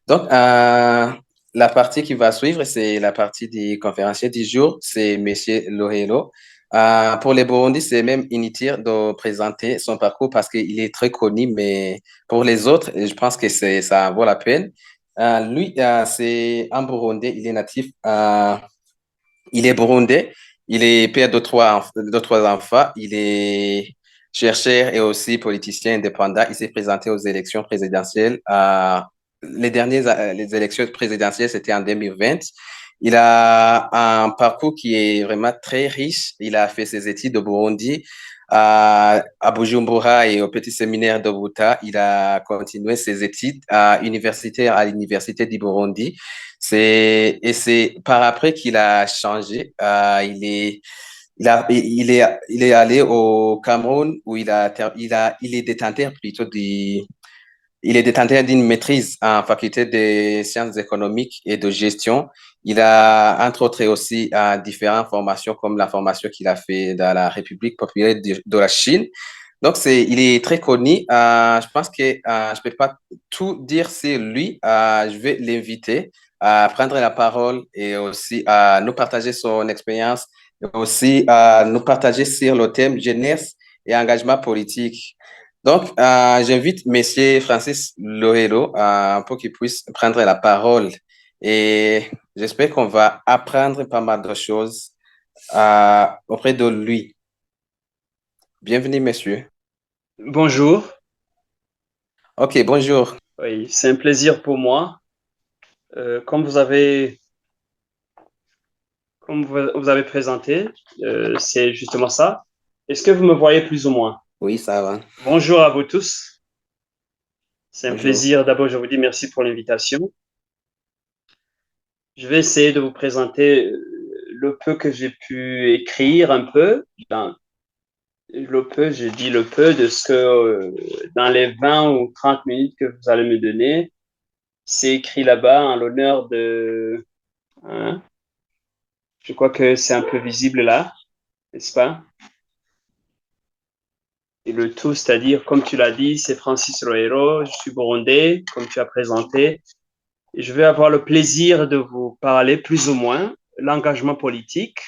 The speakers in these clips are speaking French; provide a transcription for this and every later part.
Donc, la partie qui va suivre, c'est la partie du conférencier du jour, c'est Monsieur Lohelo. Pour les Burundis, c'est même inutile de présenter son parcours parce qu'il est très connu, mais pour les autres, je pense que ça vaut la peine. Lui, c'est un Burundais, il est natif, il est burundais, il est père de trois enfants, il est chercheur et aussi politicien indépendant. Il s'est présenté aux élections présidentielles. Les élections présidentielles, c'était en 2020. Il a un parcours qui est vraiment très riche. Il a fait ses études au Burundi, à Bujumbura et au petit séminaire de Buta. Il a continué ses études universitaires à l'université du Burundi. Et c'est par après qu'il a changé. Il est allé au Cameroun où il est détenteur plutôt il est détenteur d'une maîtrise en faculté des sciences économiques et de gestion. Il a, entre autres, aussi différentes formations comme la formation qu'il a fait dans la République populaire de la Chine. Donc, il est très connu. Je pense que je peux pas tout dire sur lui. Je vais l'inviter à prendre la parole et aussi à nous partager son expérience et aussi à nous partager sur le thème jeunesse et engagement politique. Donc, j'invite Monsieur Francis Lohelo pour qu'il puisse prendre la parole et j'espère qu'on va apprendre pas mal de choses auprès de lui. Bienvenue, monsieur. Bonjour, Ok, bonjour. oui, c'est un plaisir pour moi. Comme vous avez présenté, c'est justement ça. Est-ce que vous me voyez plus ou moins? Oui, ça va. Bonjour à vous tous. C'est un Bonjour. plaisir. D'abord, je vous dis merci pour l'invitation. Je vais essayer de vous présenter le peu que j'ai pu écrire un peu. J'ai dit le peu de ce que dans les 20 ou 30 minutes que vous allez me donner, c'est écrit là-bas en l'honneur de, hein, je crois que c'est un peu visible là, n'est-ce pas? Et le tout, c'est-à-dire, comme tu l'as dit, c'est Francis Rohero, je suis burundais, comme tu as présenté. Et je vais avoir le plaisir de vous parler plus ou moins l'engagement politique,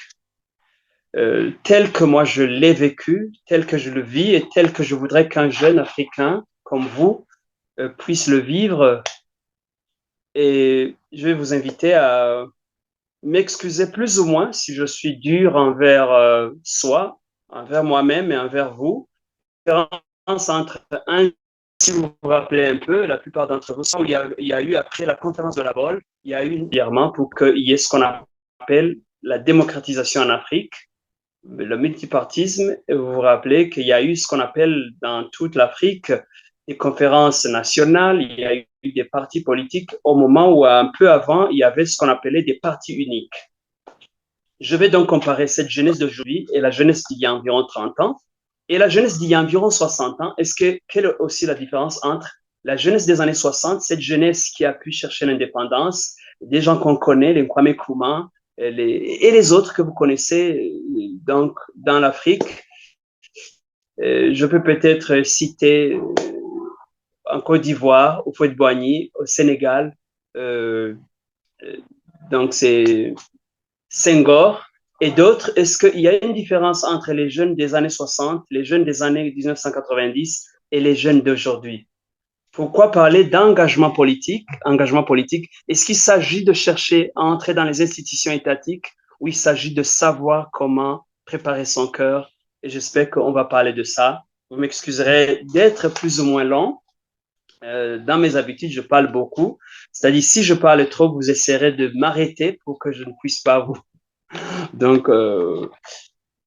tel que moi je l'ai vécu, tel que je le vis et tel que je voudrais qu'un jeune Africain comme vous puisse le vivre. Et je vais vous inviter à m'excuser plus ou moins si je suis dur envers soi, envers moi-même et envers vous. Différence entre un, si vous vous rappelez un peu, la plupart d'entre vous, il y a eu après la conférence de la Baule, il y a eu un virement pour qu'il y ait ce qu'on appelle la démocratisation en Afrique, le multipartisme. Et vous vous rappelez qu'il y a eu ce qu'on appelle dans toute l'Afrique des conférences nationales, il y a eu des partis politiques au moment où un peu avant, il y avait ce qu'on appelait des partis uniques. Je vais donc comparer cette jeunesse d'aujourd'hui et la jeunesse d'il y a environ 30 ans et la jeunesse d'il y a environ 60 ans. Quelle est aussi la différence entre la jeunesse des années 60, cette jeunesse qui a pu chercher l'indépendance, des gens qu'on connaît, les Kwame Nkrumah et les autres que vous connaissez donc dans l'Afrique. Je peux peut-être citer en Côte d'Ivoire, au Fouet-de-Boigny, au Sénégal. Euh, donc c'est Senghor et d'autres. Est-ce qu'il y a une différence entre les jeunes des années 60, les jeunes des années 1990 et les jeunes d'aujourd'hui? Pourquoi parler d'engagement politique? Engagement politique, est-ce qu'il s'agit de chercher à entrer dans les institutions étatiques ou il s'agit de savoir comment préparer son cœur? Et j'espère qu'on va parler de ça. Vous m'excuserez d'être plus ou moins long. Dans mes habitudes, je parle beaucoup. C'est-à-dire, si je parle trop, vous essaierez de m'arrêter pour que je ne puisse pas donc,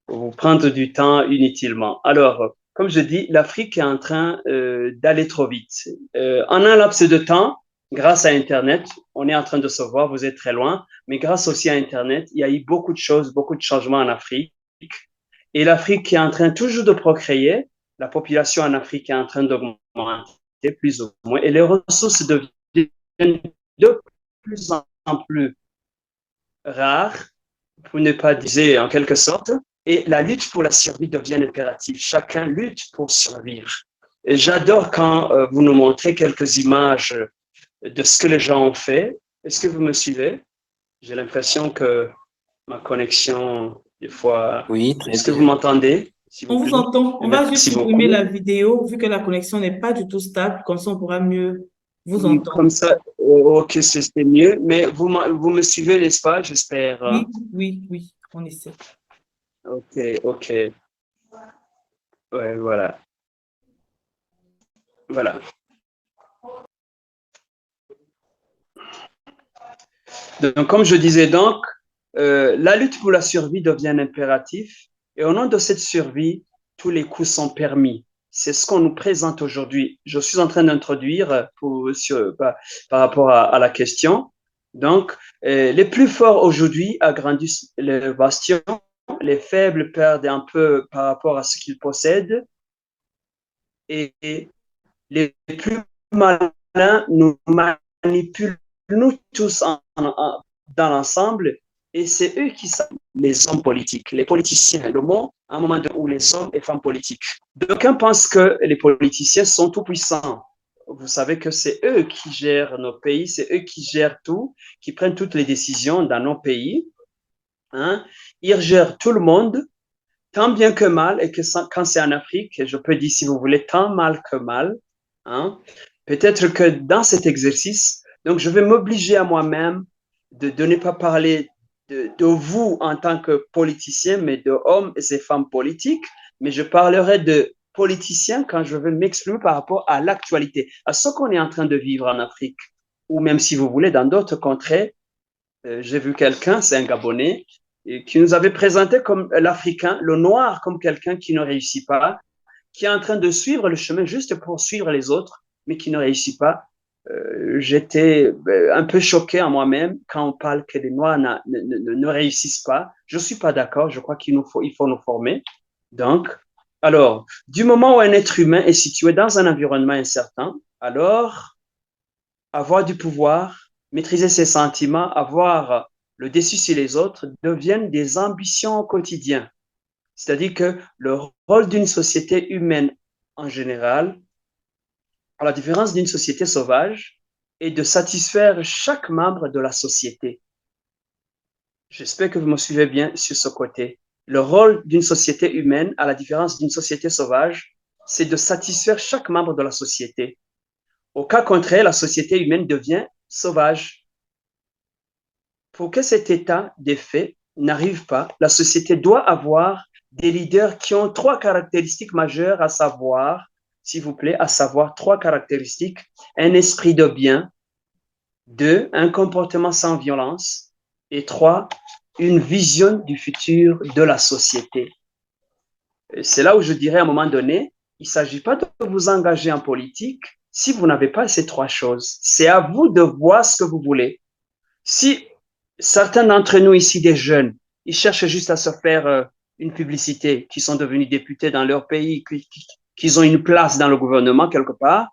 vous prendre du temps inutilement. Alors, comme je dis, l'Afrique est en train d'aller trop vite. En un laps de temps, grâce à Internet, on est en train de se voir, vous êtes très loin, mais grâce aussi à Internet, il y a eu beaucoup de choses, beaucoup de changements en Afrique. Et l'Afrique est en train toujours de procréer, la population en Afrique est en train d'augmenter plus ou moins, et les ressources deviennent de plus en plus rares, pour ne pas dire en quelque sorte, et la lutte pour la survie devient impérative. Chacun lutte pour survivre. Et j'adore quand vous nous montrez quelques images de ce que les gens ont fait. Est-ce que vous me suivez? J'ai l'impression que ma connexion, des fois... Oui, très Est-ce que vous bien. m'entendez, s'il On vous vous plaît? entend. On va juste Merci supprimer beaucoup. la vidéo vu que la connexion n'est pas du tout stable. Comme ça, on pourra mieux vous Oui, entendre. comme ça, ok, c'est mieux. Mais vous me suivez, n'est-ce pas? J'espère. Oui, oui, oui, on essaie. Ok, ok. Ouais, voilà. Voilà. Donc, comme je disais donc, la lutte pour la survie devient un impératif et au nom de cette survie, tous les coups sont permis. C'est ce qu'on nous présente aujourd'hui. Je suis en train d'introduire par rapport à la question. Donc, les plus forts aujourd'hui agrandissent le bastion, les faibles perdent un peu par rapport à ce qu'ils possèdent et les plus malins nous manipulent, nous tous dans l'ensemble, et c'est eux qui sont les hommes politiques, les politiciens, le mot, à un moment où les hommes et femmes politiques. D'aucuns pensent que les politiciens sont tout puissants. Vous savez que c'est eux qui gèrent nos pays, c'est eux qui gèrent tout, qui prennent toutes les décisions dans nos pays. Hein. Ils gèrent tout le monde, tant bien que mal, et que quand c'est en Afrique, je peux dire, si vous voulez, tant mal que mal. Hein. Peut-être que dans cet exercice, donc je vais m'obliger à moi-même de ne pas parler de vous en tant que politicien, mais de hommes et femmes politiques, mais je parlerai de politiciens quand je veux m'exprimer par rapport à l'actualité, à ce qu'on est en train de vivre en Afrique, ou même si vous voulez, dans d'autres contrées. J'ai vu quelqu'un, c'est un Gabonais, qui nous avait présenté comme l'Africain, le noir, comme quelqu'un qui ne réussit pas, qui est en train de suivre le chemin juste pour suivre les autres, mais qui ne réussit pas. J'étais un peu choqué en moi-même quand on parle que les Noirs ne réussissent pas. Je ne suis pas d'accord, je crois il faut nous former. Donc, alors, du moment où un être humain est situé dans un environnement incertain, alors avoir du pouvoir, maîtriser ses sentiments, avoir le dessus sur les autres deviennent des ambitions au quotidien. C'est-à-dire que le rôle d'une société humaine en général, à la différence d'une société sauvage, est de satisfaire chaque membre de la société. J'espère que vous me suivez bien sur ce côté. Le rôle d'une société humaine, à la différence d'une société sauvage, c'est de satisfaire chaque membre de la société. Au cas contraire, la société humaine devient sauvage. Pour que cet état des faits n'arrive pas, la société doit avoir des leaders qui ont trois caractéristiques majeures, à savoir, s'il vous plaît, à savoir trois caractéristiques: un esprit de bien, deux, un comportement sans violence, et trois, une vision du futur de la société. C'est là où je dirais à un moment donné, il ne s'agit pas de vous engager en politique si vous n'avez pas ces trois choses. C'est à vous de voir ce que vous voulez. Si certains d'entre nous ici, des jeunes, ils cherchent juste à se faire une publicité, qui sont devenus députés dans leur pays, qu'ils ont une place dans le gouvernement quelque part,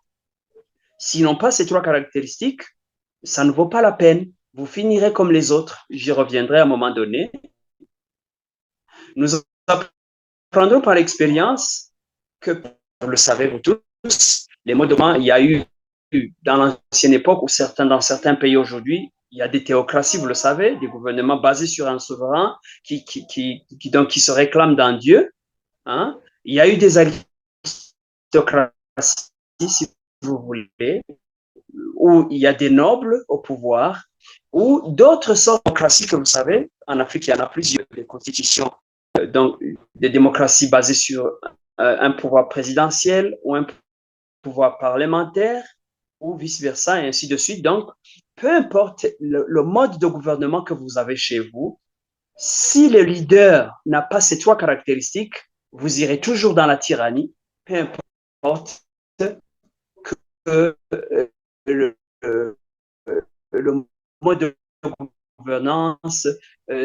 s'ils n'ont pas ces trois caractéristiques, ça ne vaut pas la peine. Vous finirez comme les autres. J'y reviendrai à un moment donné. Nous apprendrons par l'expérience que, vous le savez vous tous, les mots de main, il y a eu dans l'ancienne époque ou dans certains pays aujourd'hui, il y a des théocraties, vous le savez, des gouvernements basés sur un souverain qui se réclame d'un Dieu. Hein. Il y a eu des aristocraties, si vous voulez, où il y a des nobles au pouvoir, ou d'autres sortes de démocraties que vous savez. En Afrique, il y en a plusieurs, des constitutions, donc des démocraties basées sur un pouvoir présidentiel ou un pouvoir parlementaire, ou vice-versa, et ainsi de suite. Donc, peu importe le mode de gouvernement que vous avez chez vous, si le leader n'a pas ces trois caractéristiques, vous irez toujours dans la tyrannie, peu importe que le, le mode de gouvernance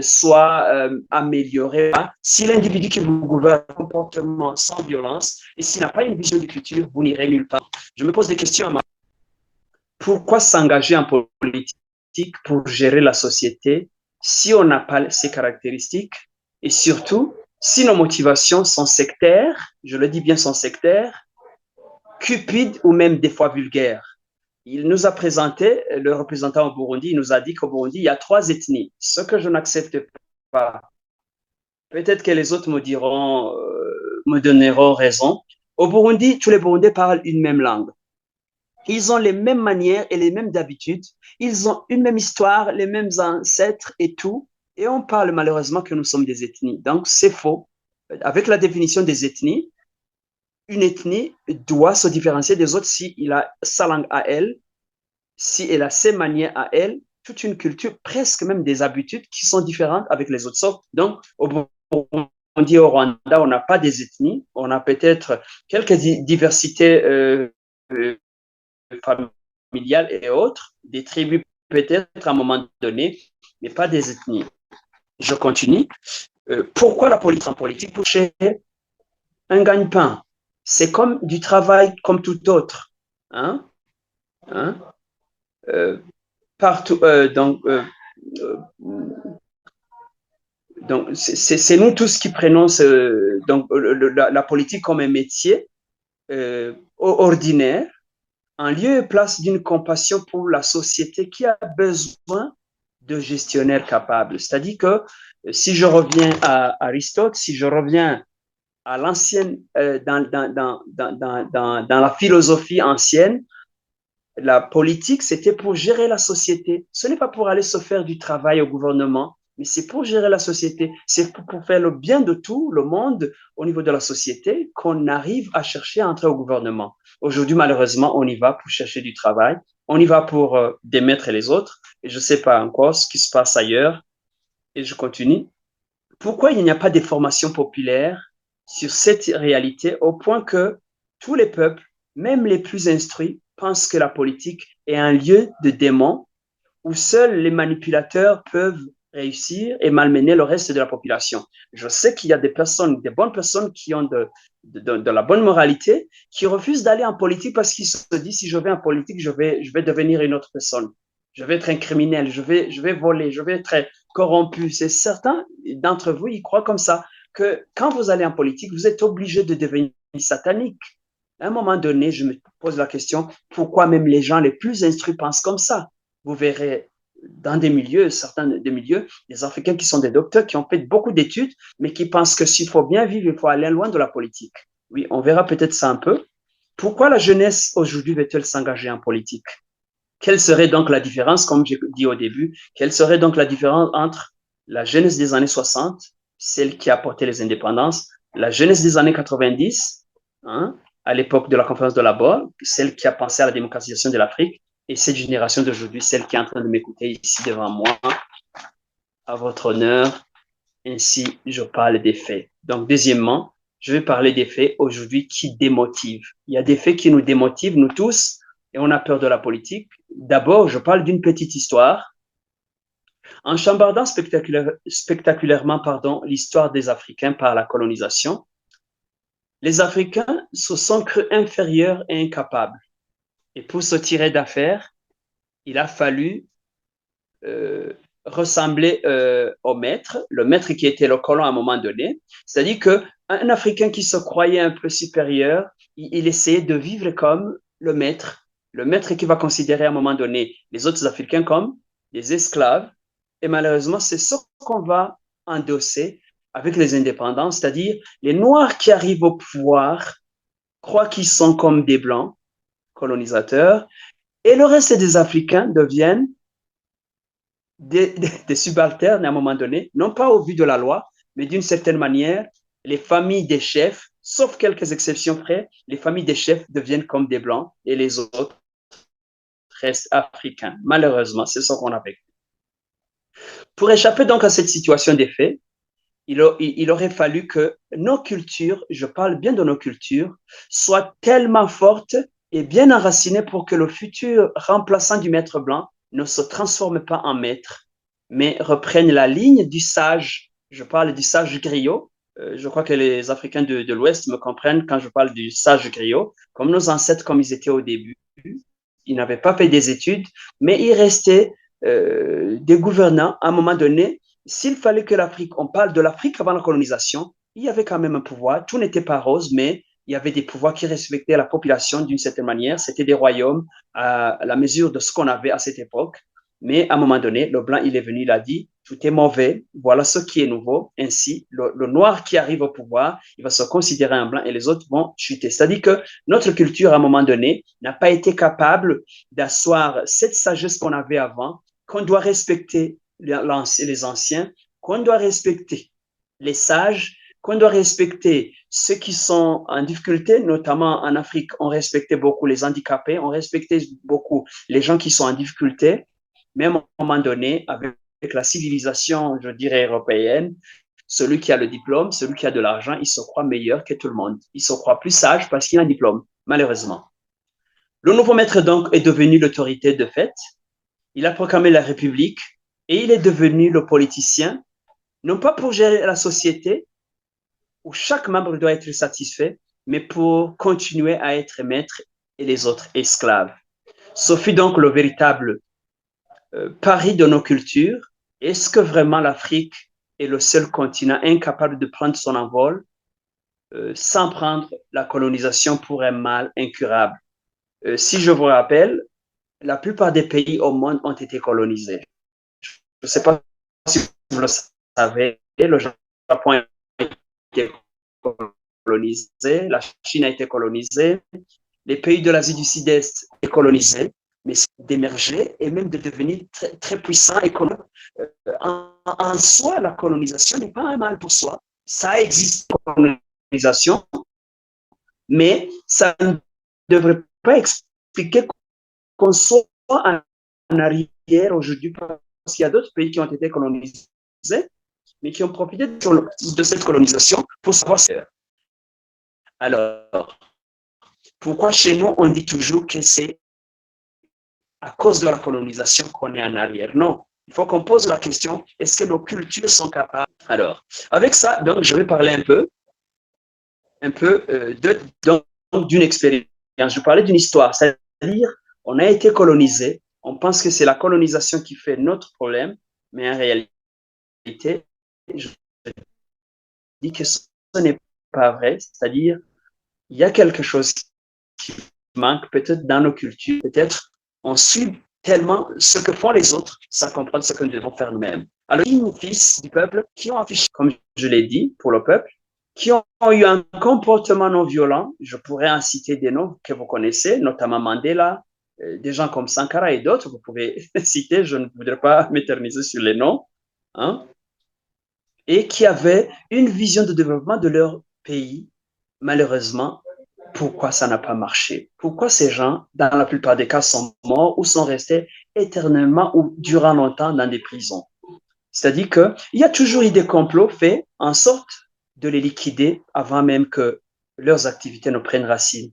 soit amélioré. Si l'individu qui vous gouverne a un comportement sans violence et s'il n'a pas une vision du futur, vous n'irez nulle part. Je me pose des questions à moi. Pourquoi s'engager en politique pour gérer la société si on n'a pas ces caractéristiques et surtout si nos motivations sont sectaires, je le dis bien sont sectaires, cupides ou même des fois vulgaires? Il nous a présenté, le représentant au Burundi, il nous a dit qu'au Burundi, il y a 3 ethnies, ce que je n'accepte pas. Peut-être que les autres me donneront raison. Au Burundi, tous les Burundais parlent une même langue. Ils ont les mêmes manières et les mêmes habitudes. Ils ont une même histoire, les mêmes ancêtres et tout. Et on parle malheureusement que nous sommes des ethnies. Donc, c'est faux. Avec la définition des ethnies, une ethnie doit se différencier des autres si il a sa langue à elle, si elle a ses manières à elle, toute une culture, presque même des habitudes qui sont différentes avec les autres. Donc, au Burundi, au Rwanda, on n'a pas des ethnies, on a peut-être quelques diversités familiales et autres, des tribus peut-être à un moment donné, mais pas des ethnies. Je continue. Pourquoi la politique en politique? Pour chercher un gagne-pain. C'est comme du travail comme tout autre. Hein? Hein? Partout, donc c'est nous tous qui prenons la politique comme un métier ordinaire, en lieu et place d'une compassion pour la société qui a besoin de gestionnaires capables. C'est-à-dire que si je reviens à Aristote, si je reviens à l'ancienne, dans la philosophie ancienne, la politique, c'était pour gérer la société. Ce n'est pas pour aller se faire du travail au gouvernement, mais c'est pour gérer la société. C'est pour faire le bien de tout le monde au niveau de la société qu'on arrive à chercher à entrer au gouvernement. Aujourd'hui, malheureusement, on y va pour chercher du travail. On y va pour démettre les autres. Et je ne sais pas encore ce qui se passe ailleurs. Et je continue. Pourquoi il n'y a pas de formation populaire sur cette réalité au point que tous les peuples, même les plus instruits, pensent que la politique est un lieu de démons où seuls les manipulateurs peuvent réussir et malmener le reste de la population. Je sais qu'il y a des personnes, des bonnes personnes qui ont de la bonne moralité, qui refusent d'aller en politique parce qu'ils se disent si je vais en politique, je vais devenir une autre personne. Je vais être un criminel, je vais voler, je vais être corrompu. C'est certains d'entre vous, ils croient comme ça, que quand vous allez en politique, vous êtes obligé de devenir satanique. À un moment donné, je me pose la question, pourquoi même les gens les plus instruits pensent comme ça? Vous verrez dans des milieux, certains des milieux, des Africains qui sont des docteurs, qui ont fait beaucoup d'études, mais qui pensent que s'il faut bien vivre, il faut aller loin de la politique. Oui, on verra peut-être ça un peu. Pourquoi la jeunesse aujourd'hui veut-elle s'engager en politique? Quelle serait donc la différence, comme j'ai dit au début, quelle serait donc la différence entre la jeunesse des années 60, celle qui a porté les indépendances, la jeunesse des années 90, hein, à l'époque de la conférence de la Bonne, celle qui a pensé à la démocratisation de l'Afrique, et cette génération d'aujourd'hui, celle qui est en train de m'écouter ici devant moi, à votre honneur, ainsi je parle des faits. Donc, deuxièmement, je vais parler des faits aujourd'hui qui démotivent. Il y a des faits qui nous démotivent, nous tous, et on a peur de la politique. D'abord, je parle d'une petite histoire. En chambardant spectaculairement l'histoire des Africains par la colonisation, les Africains se sont crus inférieurs et incapables. Et pour se tirer d'affaire, il a fallu ressembler au maître, le maître qui était le colon à un moment donné. C'est-à-dire qu'un Africain qui se croyait un peu supérieur, il essayait de vivre comme le maître qui va considérer à un moment donné les autres Africains comme des esclaves. Et malheureusement, c'est ce qu'on va endosser avec les indépendants, c'est-à-dire les Noirs qui arrivent au pouvoir croient qu'ils sont comme des Blancs colonisateurs, et le reste des Africains deviennent des subalternes à un moment donné, non pas au vu de la loi, mais d'une certaine manière, les familles des chefs, sauf quelques exceptions près, les familles des chefs deviennent comme des Blancs et les autres restent africains. Malheureusement, c'est ce qu'on a vécu. Pour échapper donc à cette situation des faits, il aurait fallu que nos cultures, je parle bien de nos cultures, soient tellement fortes et bien enracinées pour que le futur remplaçant du maître blanc ne se transforme pas en maître, mais reprenne la ligne du sage. Je parle du sage griot. Je crois que les Africains de l'Ouest me comprennent quand je parle du sage griot, comme nos ancêtres, comme ils étaient au début. Ils n'avaient pas fait des études, mais ils restaient des gouvernants à un moment donné. S'il fallait que l'Afrique, on parle de l'Afrique avant la colonisation, il y avait quand même un pouvoir. Tout n'était pas rose, mais il y avait des pouvoirs qui respectaient la population d'une certaine manière. C'était des royaumes à la mesure de ce qu'on avait à cette époque. Mais à un moment donné, le blanc, il est venu, il a dit, tout est mauvais, voilà ce qui est nouveau. Ainsi, le noir qui arrive au pouvoir, il va se considérer un blanc et les autres vont chuter. C'est-à-dire que notre culture, à un moment donné, n'a pas été capable d'asseoir cette sagesse qu'on avait avant, qu'on doit respecter les anciens, qu'on doit respecter les sages, qu'on doit respecter ceux qui sont en difficulté, notamment en Afrique, on respectait beaucoup les handicapés, on respectait beaucoup les gens qui sont en difficulté, même à un moment donné, avec la civilisation, je dirais, européenne, celui qui a le diplôme, celui qui a de l'argent, il se croit meilleur que tout le monde. Il se croit plus sage parce qu'il a un diplôme, malheureusement. Le nouveau maître, donc, est devenu l'autorité de fait. Il a proclamé la République et il est devenu le politicien, non pas pour gérer la société, où chaque membre doit être satisfait, mais pour continuer à être maître et les autres esclaves. Ce fut donc le véritable pari de nos cultures. Est-ce que vraiment l'Afrique est le seul continent incapable de prendre son envol sans prendre la colonisation pour un mal incurable? Si je vous rappelle, la plupart des pays au monde ont été colonisés. Je ne sais pas si vous le savez, le Japon a été colonisé, la Chine a été colonisée, les pays de l'Asie du Sud-Est ont été colonisés, mais d'émerger et même de devenir très, très puissants économiquement. En soi, la colonisation n'est pas un mal pour soi. Ça existe, la colonisation, mais ça ne devrait pas expliquer qu'on soit en arrière aujourd'hui parce qu'il y a d'autres pays qui ont été colonisés, mais qui ont profité de cette colonisation pour savoir faire. Alors, pourquoi chez nous, on dit toujours que c'est à cause de la colonisation qu'on est en arrière? Non, il faut qu'on pose la question, est-ce que nos cultures sont capables? Alors, avec ça, donc, je vais parler un peu d'une expérience. Je parlais d'une histoire, c'est-à-dire, on a été colonisé, on pense que c'est la colonisation qui fait notre problème, mais en réalité, je dis que ce n'est pas vrai, c'est-à-dire, il y a quelque chose qui manque peut-être dans nos cultures, peut-être on suit tellement ce que font les autres sans comprendre ce que nous devons faire nous-mêmes. Alors, les fils du peuple qui ont affiché, comme je l'ai dit, pour le peuple, qui ont eu un comportement non violent, je pourrais en citer des noms que vous connaissez, notamment Mandela, des gens comme Sankara et d'autres, vous pouvez citer, je ne voudrais pas m'éterniser sur les noms, hein, et qui avaient une vision de développement de leur pays. Malheureusement, pourquoi ça n'a pas marché? Pourquoi ces gens, dans la plupart des cas, sont morts ou sont restés éternellement ou durant longtemps dans des prisons? C'est-à-dire qu'il y a toujours eu des complots faits en sorte de les liquider avant même que leurs activités ne prennent racine.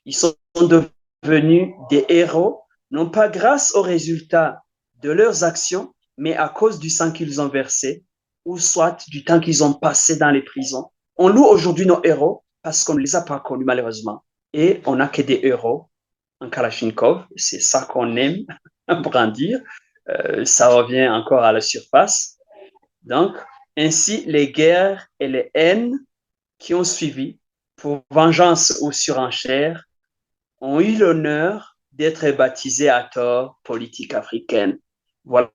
Ils sont devenus des héros, non pas grâce aux résultats de leurs actions, mais à cause du sang qu'ils ont versé, ou soit du temps qu'ils ont passé dans les prisons. On loue aujourd'hui nos héros parce qu'on ne les a pas connus malheureusement. Et on n'a que des héros en Kalachnikov, c'est ça qu'on aime brandir. Ça revient encore à la surface. Donc, ainsi, les guerres et les haines qui ont suivi pour vengeance ou surenchère ont eu l'honneur d'être baptisés à tort politique africaine. Voilà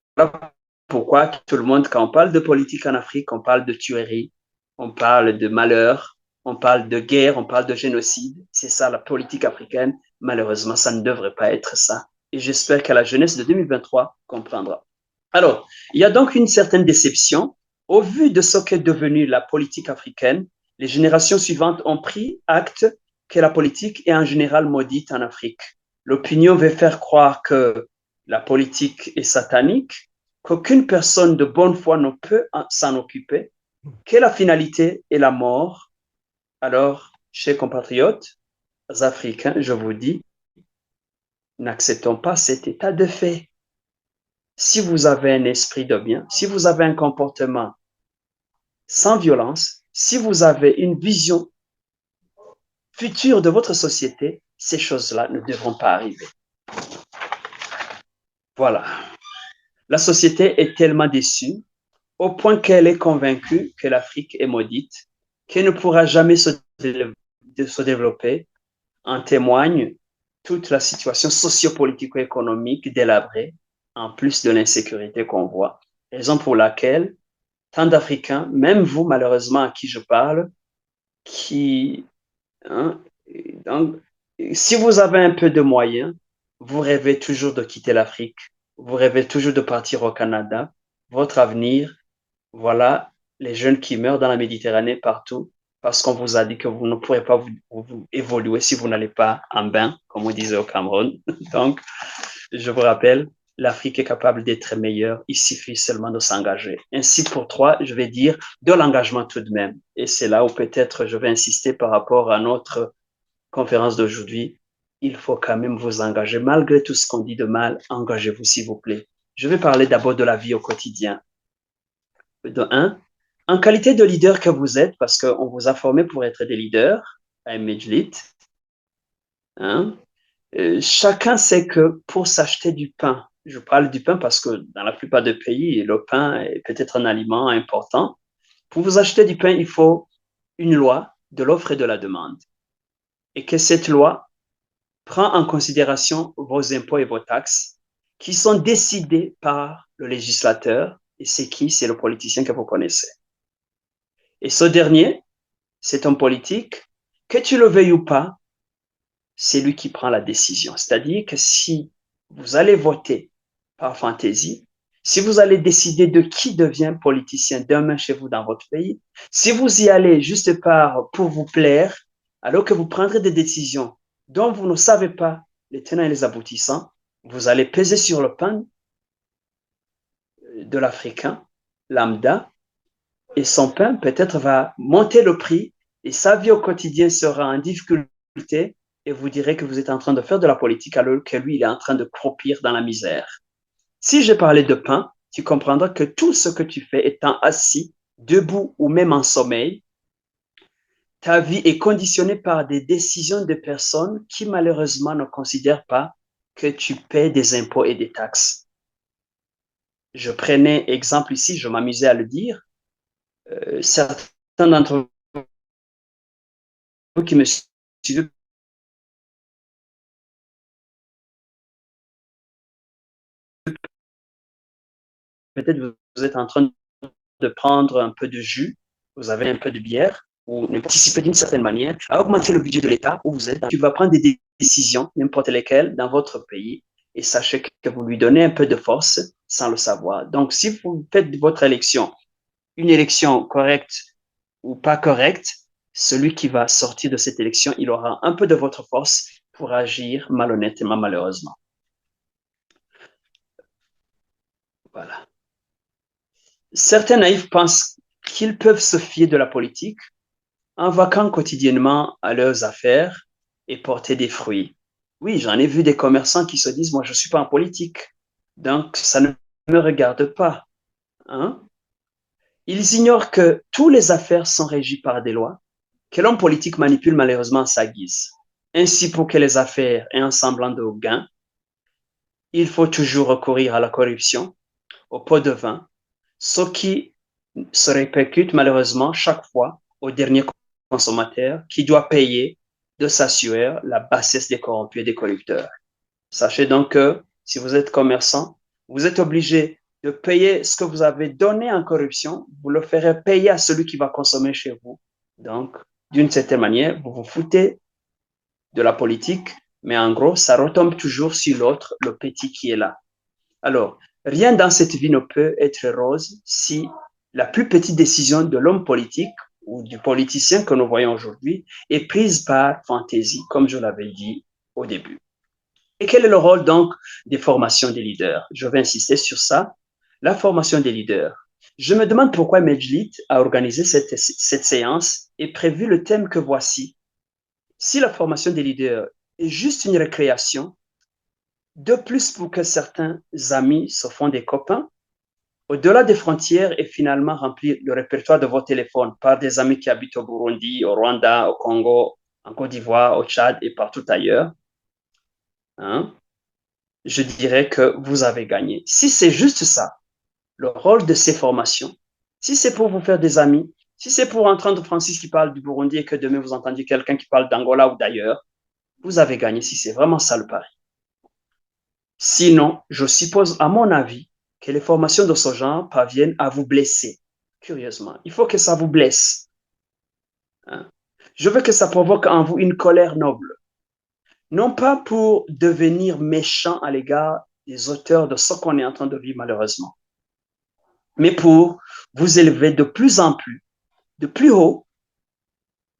pourquoi tout le monde, quand on parle de politique en Afrique, on parle de tuerie, on parle de malheur, on parle de guerre, on parle de génocide. C'est ça la politique africaine. Malheureusement, ça ne devrait pas être ça. Et j'espère que la jeunesse de 2023 comprendra. Alors, il y a donc une certaine déception. Au vu de ce qu'est devenue la politique africaine, les générations suivantes ont pris acte que la politique est en général maudite en Afrique. L'opinion veut faire croire que la politique est satanique, qu'aucune personne de bonne foi ne peut s'en occuper, que la finalité est la mort. Alors, chers compatriotes africains, je vous dis, n'acceptons pas cet état de fait. Si vous avez un esprit de bien, si vous avez un comportement sans violence, si vous avez une vision future de votre société, ces choses-là ne devront pas arriver. Voilà. La société est tellement déçue au point qu'elle est convaincue que l'Afrique est maudite, qu'elle ne pourra jamais se de se développer. En témoigne toute la situation socio-politico-économique délabrée, en plus de l'insécurité qu'on voit. Raison pour laquelle tant d'Africains, même vous malheureusement à qui je parle, qui, hein, donc, si vous avez un peu de moyens, vous rêvez toujours de quitter l'Afrique, vous rêvez toujours de partir au Canada. Votre avenir, voilà, les jeunes qui meurent dans la Méditerranée partout, parce qu'on vous a dit que vous ne pourrez pas vous évoluer si vous n'allez pas en bain, comme on disait au Cameroun. Donc, je vous rappelle, l'Afrique est capable d'être meilleure, il suffit seulement de s'engager. Ainsi, pour toi, je vais dire de l'engagement tout de même. Et c'est là où peut-être je vais insister par rapport à notre conférence d'aujourd'hui. Il faut quand même vous engager. Malgré tout ce qu'on dit de mal, engagez-vous, s'il vous plaît. Je vais parler d'abord de la vie au quotidien. De un, en qualité de leader que vous êtes, parce qu'on vous a formé pour être des leaders à Medjlit, hein, chacun sait que pour s'acheter du pain, je parle du pain parce que dans la plupart des pays, le pain est peut-être un aliment important. Pour vous acheter du pain, il faut une loi de l'offre et de la demande. Et que cette loi prend en considération vos impôts et vos taxes qui sont décidés par le législateur. Et c'est qui? C'est le politicien que vous connaissez. Et ce dernier, c'est un politique, que tu le veuilles ou pas, c'est lui qui prend la décision. C'est-à-dire que si vous allez voter par fantaisie, si vous allez décider de qui devient politicien demain chez vous dans votre pays, si vous y allez juste pour vous plaire, alors que vous prendrez des décisions dont vous ne savez pas les tenants et les aboutissants, vous allez peser sur le pain de l'Africain lambda et son pain peut-être va monter le prix et sa vie au quotidien sera en difficulté et vous direz que vous êtes en train de faire de la politique alors que lui, il est en train de croupir dans la misère. Si je parlais de pain, tu comprendras que tout ce que tu fais étant assis, debout ou même en sommeil, ta vie est conditionnée par des décisions de personnes qui malheureusement ne considèrent pas que tu paies des impôts et des taxes. Je prenais exemple ici, je m'amusais à le dire. Certains d'entre vous qui me suivent, peut-être vous êtes en train de prendre un peu de jus, vous avez un peu de bière, ou participer d'une certaine manière à augmenter le budget de l'État où vous êtes. Tu vas prendre des décisions, n'importe lesquelles, dans votre pays, et sachez que vous lui donnez un peu de force sans le savoir. Donc, si vous faites votre élection une élection correcte ou pas correcte, celui qui va sortir de cette élection, il aura un peu de votre force pour agir malhonnêtement, malheureusement. Voilà. Certains naïfs pensent qu'ils peuvent se fier de la politique en vaquant quotidiennement à leurs affaires et porter des fruits. Oui, j'en ai vu des commerçants qui se disent, moi, je ne suis pas en politique, donc ça ne me regarde pas. Hein? Ils ignorent que toutes les affaires sont régies par des lois que l'homme politique manipule malheureusement à sa guise. Ainsi, pour que les affaires aient un semblant de gain, il faut toujours recourir à la corruption, au pot de vin, ce qui se répercute malheureusement chaque fois au dernier consommateur qui doit payer de sa sueur la bassesse des corrompus et des corrupteurs. Sachez donc que si vous êtes commerçant, vous êtes obligé de payer ce que vous avez donné en corruption, vous le ferez payer à celui qui va consommer chez vous. Donc, d'une certaine manière, vous vous foutez de la politique, mais en gros, ça retombe toujours sur l'autre, le petit qui est là. Alors, rien dans cette vie ne peut être rose si la plus petite décision de l'homme politique ou du politicien que nous voyons aujourd'hui est prise par fantaisie, comme je l'avais dit au début. Et quel est le rôle donc des formations des leaders? Je vais insister sur ça. La formation des leaders. Je me demande pourquoi Medjlit a organisé cette séance et prévu le thème que voici. Si la formation des leaders est juste une récréation, de plus pour que certains amis se font des copains, au-delà des frontières et finalement remplir le répertoire de vos téléphones par des amis qui habitent au Burundi, au Rwanda, au Congo, en Côte d'Ivoire, au Tchad et partout ailleurs, hein, je dirais que vous avez gagné. Si c'est juste ça, le rôle de ces formations, si c'est pour vous faire des amis, Si c'est pour entendre Francis qui parle du Burundi et que demain vous entendiez quelqu'un qui parle d'Angola ou d'ailleurs, vous avez gagné si c'est vraiment ça le pari. Sinon, je suppose, à mon avis, que les formations de ce genre parviennent à vous blesser, curieusement. Il faut que ça vous blesse. Hein? Je veux que ça provoque en vous une colère noble. Non pas pour devenir méchant à l'égard des auteurs de ce qu'on est en train de vivre malheureusement, mais pour vous élever de plus en plus, de plus haut,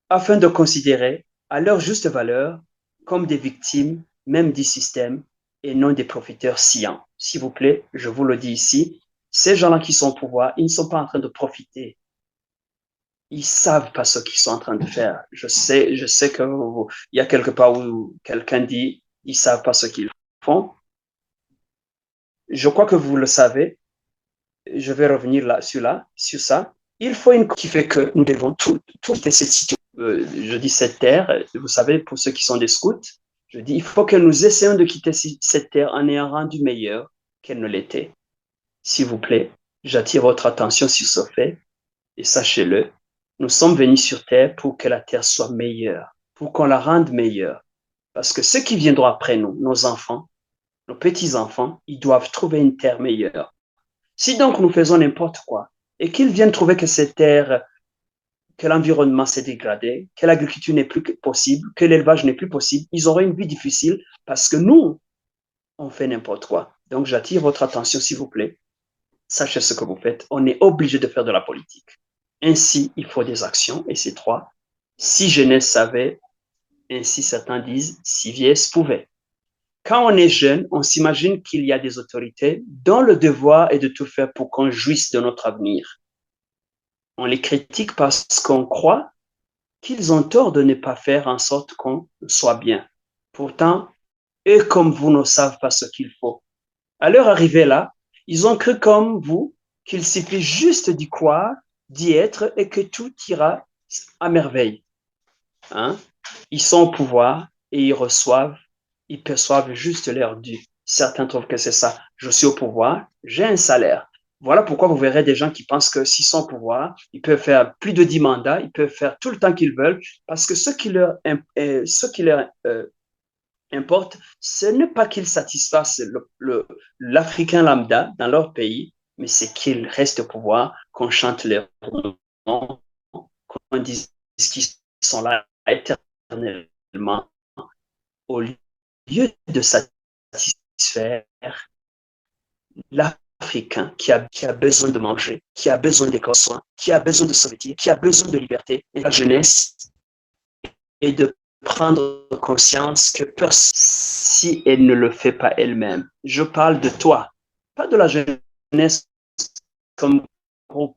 afin de considérer à leur juste valeur comme des victimes même du système et non des profiteurs scients. S'il vous plaît, je vous le dis ici, ces gens-là qui sont au pouvoir, ils ne sont pas en train de profiter. Ils savent pas ce qu'ils sont en train de faire. Je sais que il y a quelque part où quelqu'un dit, ils savent pas ce qu'ils font. Je crois que vous le savez. Je vais revenir sur ça. Il faut une qui fait que nous devons toutes cette situation. Je dis cette terre, vous savez, pour ceux qui sont des scouts, je dis, il faut que nous essayions de quitter cette terre en ayant rendu meilleure qu'elle ne l'était. S'il vous plaît, j'attire votre attention sur ce fait et sachez-le, nous sommes venus sur terre pour que la terre soit meilleure, pour qu'on la rende meilleure. Parce que ceux qui viendront après nous, nos enfants, nos petits-enfants, ils doivent trouver une terre meilleure. Si donc nous faisons n'importe quoi et qu'ils viennent trouver que cette terre, que l'environnement s'est dégradé, que l'agriculture n'est plus possible, que l'élevage n'est plus possible, ils auront une vie difficile parce que nous, on fait n'importe quoi. Donc j'attire votre attention, s'il vous plaît. Sachez ce que vous faites. On est obligé de faire de la politique. Ainsi, il faut des actions, et c'est trois. Si jeunesse savait, ainsi certains disent, si vieillesse pouvait. Quand on est jeune, on s'imagine qu'il y a des autorités dont le devoir est de tout faire pour qu'on jouisse de notre avenir. On les critique parce qu'on croit qu'ils ont tort de ne pas faire en sorte qu'on soit bien. Pourtant, eux comme vous ne savent pas ce qu'il faut. À leur arrivée là, ils ont cru comme vous qu'il suffit juste d'y croire, d'y être et que tout ira à merveille. Hein? Ils sont au pouvoir et ils perçoivent juste leur dû. Certains trouvent que c'est ça. Je suis au pouvoir, j'ai un salaire. Voilà pourquoi vous verrez des gens qui pensent que s'ils sont au pouvoir, ils peuvent faire plus de 10 mandats, ils peuvent faire tout le temps qu'ils veulent, parce que ce qui leur importe, ce n'est pas qu'ils satisfassent l'Africain lambda dans leur pays, mais c'est qu'ils restent au pouvoir, qu'on chante leur nom, qu'on dise qu'ils sont là éternellement, au lieu de satisfaire l'Africain qui a besoin de manger, qui a besoin des soins, qui a besoin de se vêtir, qui a besoin de liberté, et la jeunesse, et de prendre conscience que si elle ne le fait pas elle-même, je parle de toi, pas de la jeunesse comme groupe,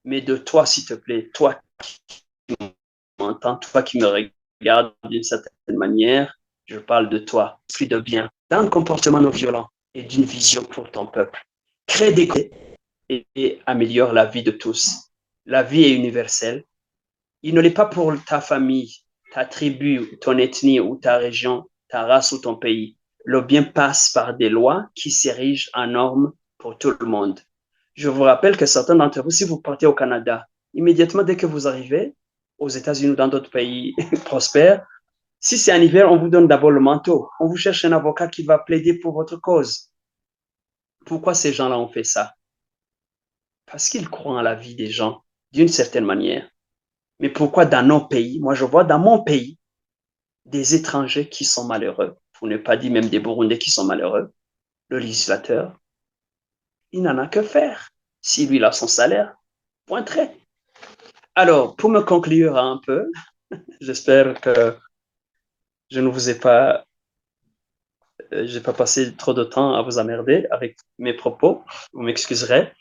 mais de toi, s'il te plaît, toi qui m'entends, toi qui me regardes d'une certaine manière, je parle de toi, plus de bien, d'un comportement non violent et d'une vision pour ton peuple. Crée des et améliore la vie de tous. La vie est universelle. Il ne l'est pas pour ta famille, ta tribu, ton ethnie ou ta région, ta race ou ton pays. Le bien passe par des lois qui s'érigent en normes pour tout le monde. Je vous rappelle que certains d'entre vous, si vous partez au Canada, immédiatement dès que vous arrivez aux États-Unis ou dans d'autres pays prospères, si c'est en hiver, on vous donne d'abord le manteau. On vous cherche un avocat qui va plaider pour votre cause. Pourquoi ces gens-là ont fait ça? Parce qu'ils croient en la vie des gens d'une certaine manière. Mais pourquoi dans nos pays, moi je vois dans mon pays, des étrangers qui sont malheureux, pour ne pas dire même des Burundais qui sont malheureux, le législateur, il n'en a que faire. Si lui il a son salaire, point trait. Alors, pour me conclure un peu, j'espère que je ne vous ai pas, j'ai pas passé trop de temps à vous emmerder avec mes propos, vous m'excuserez.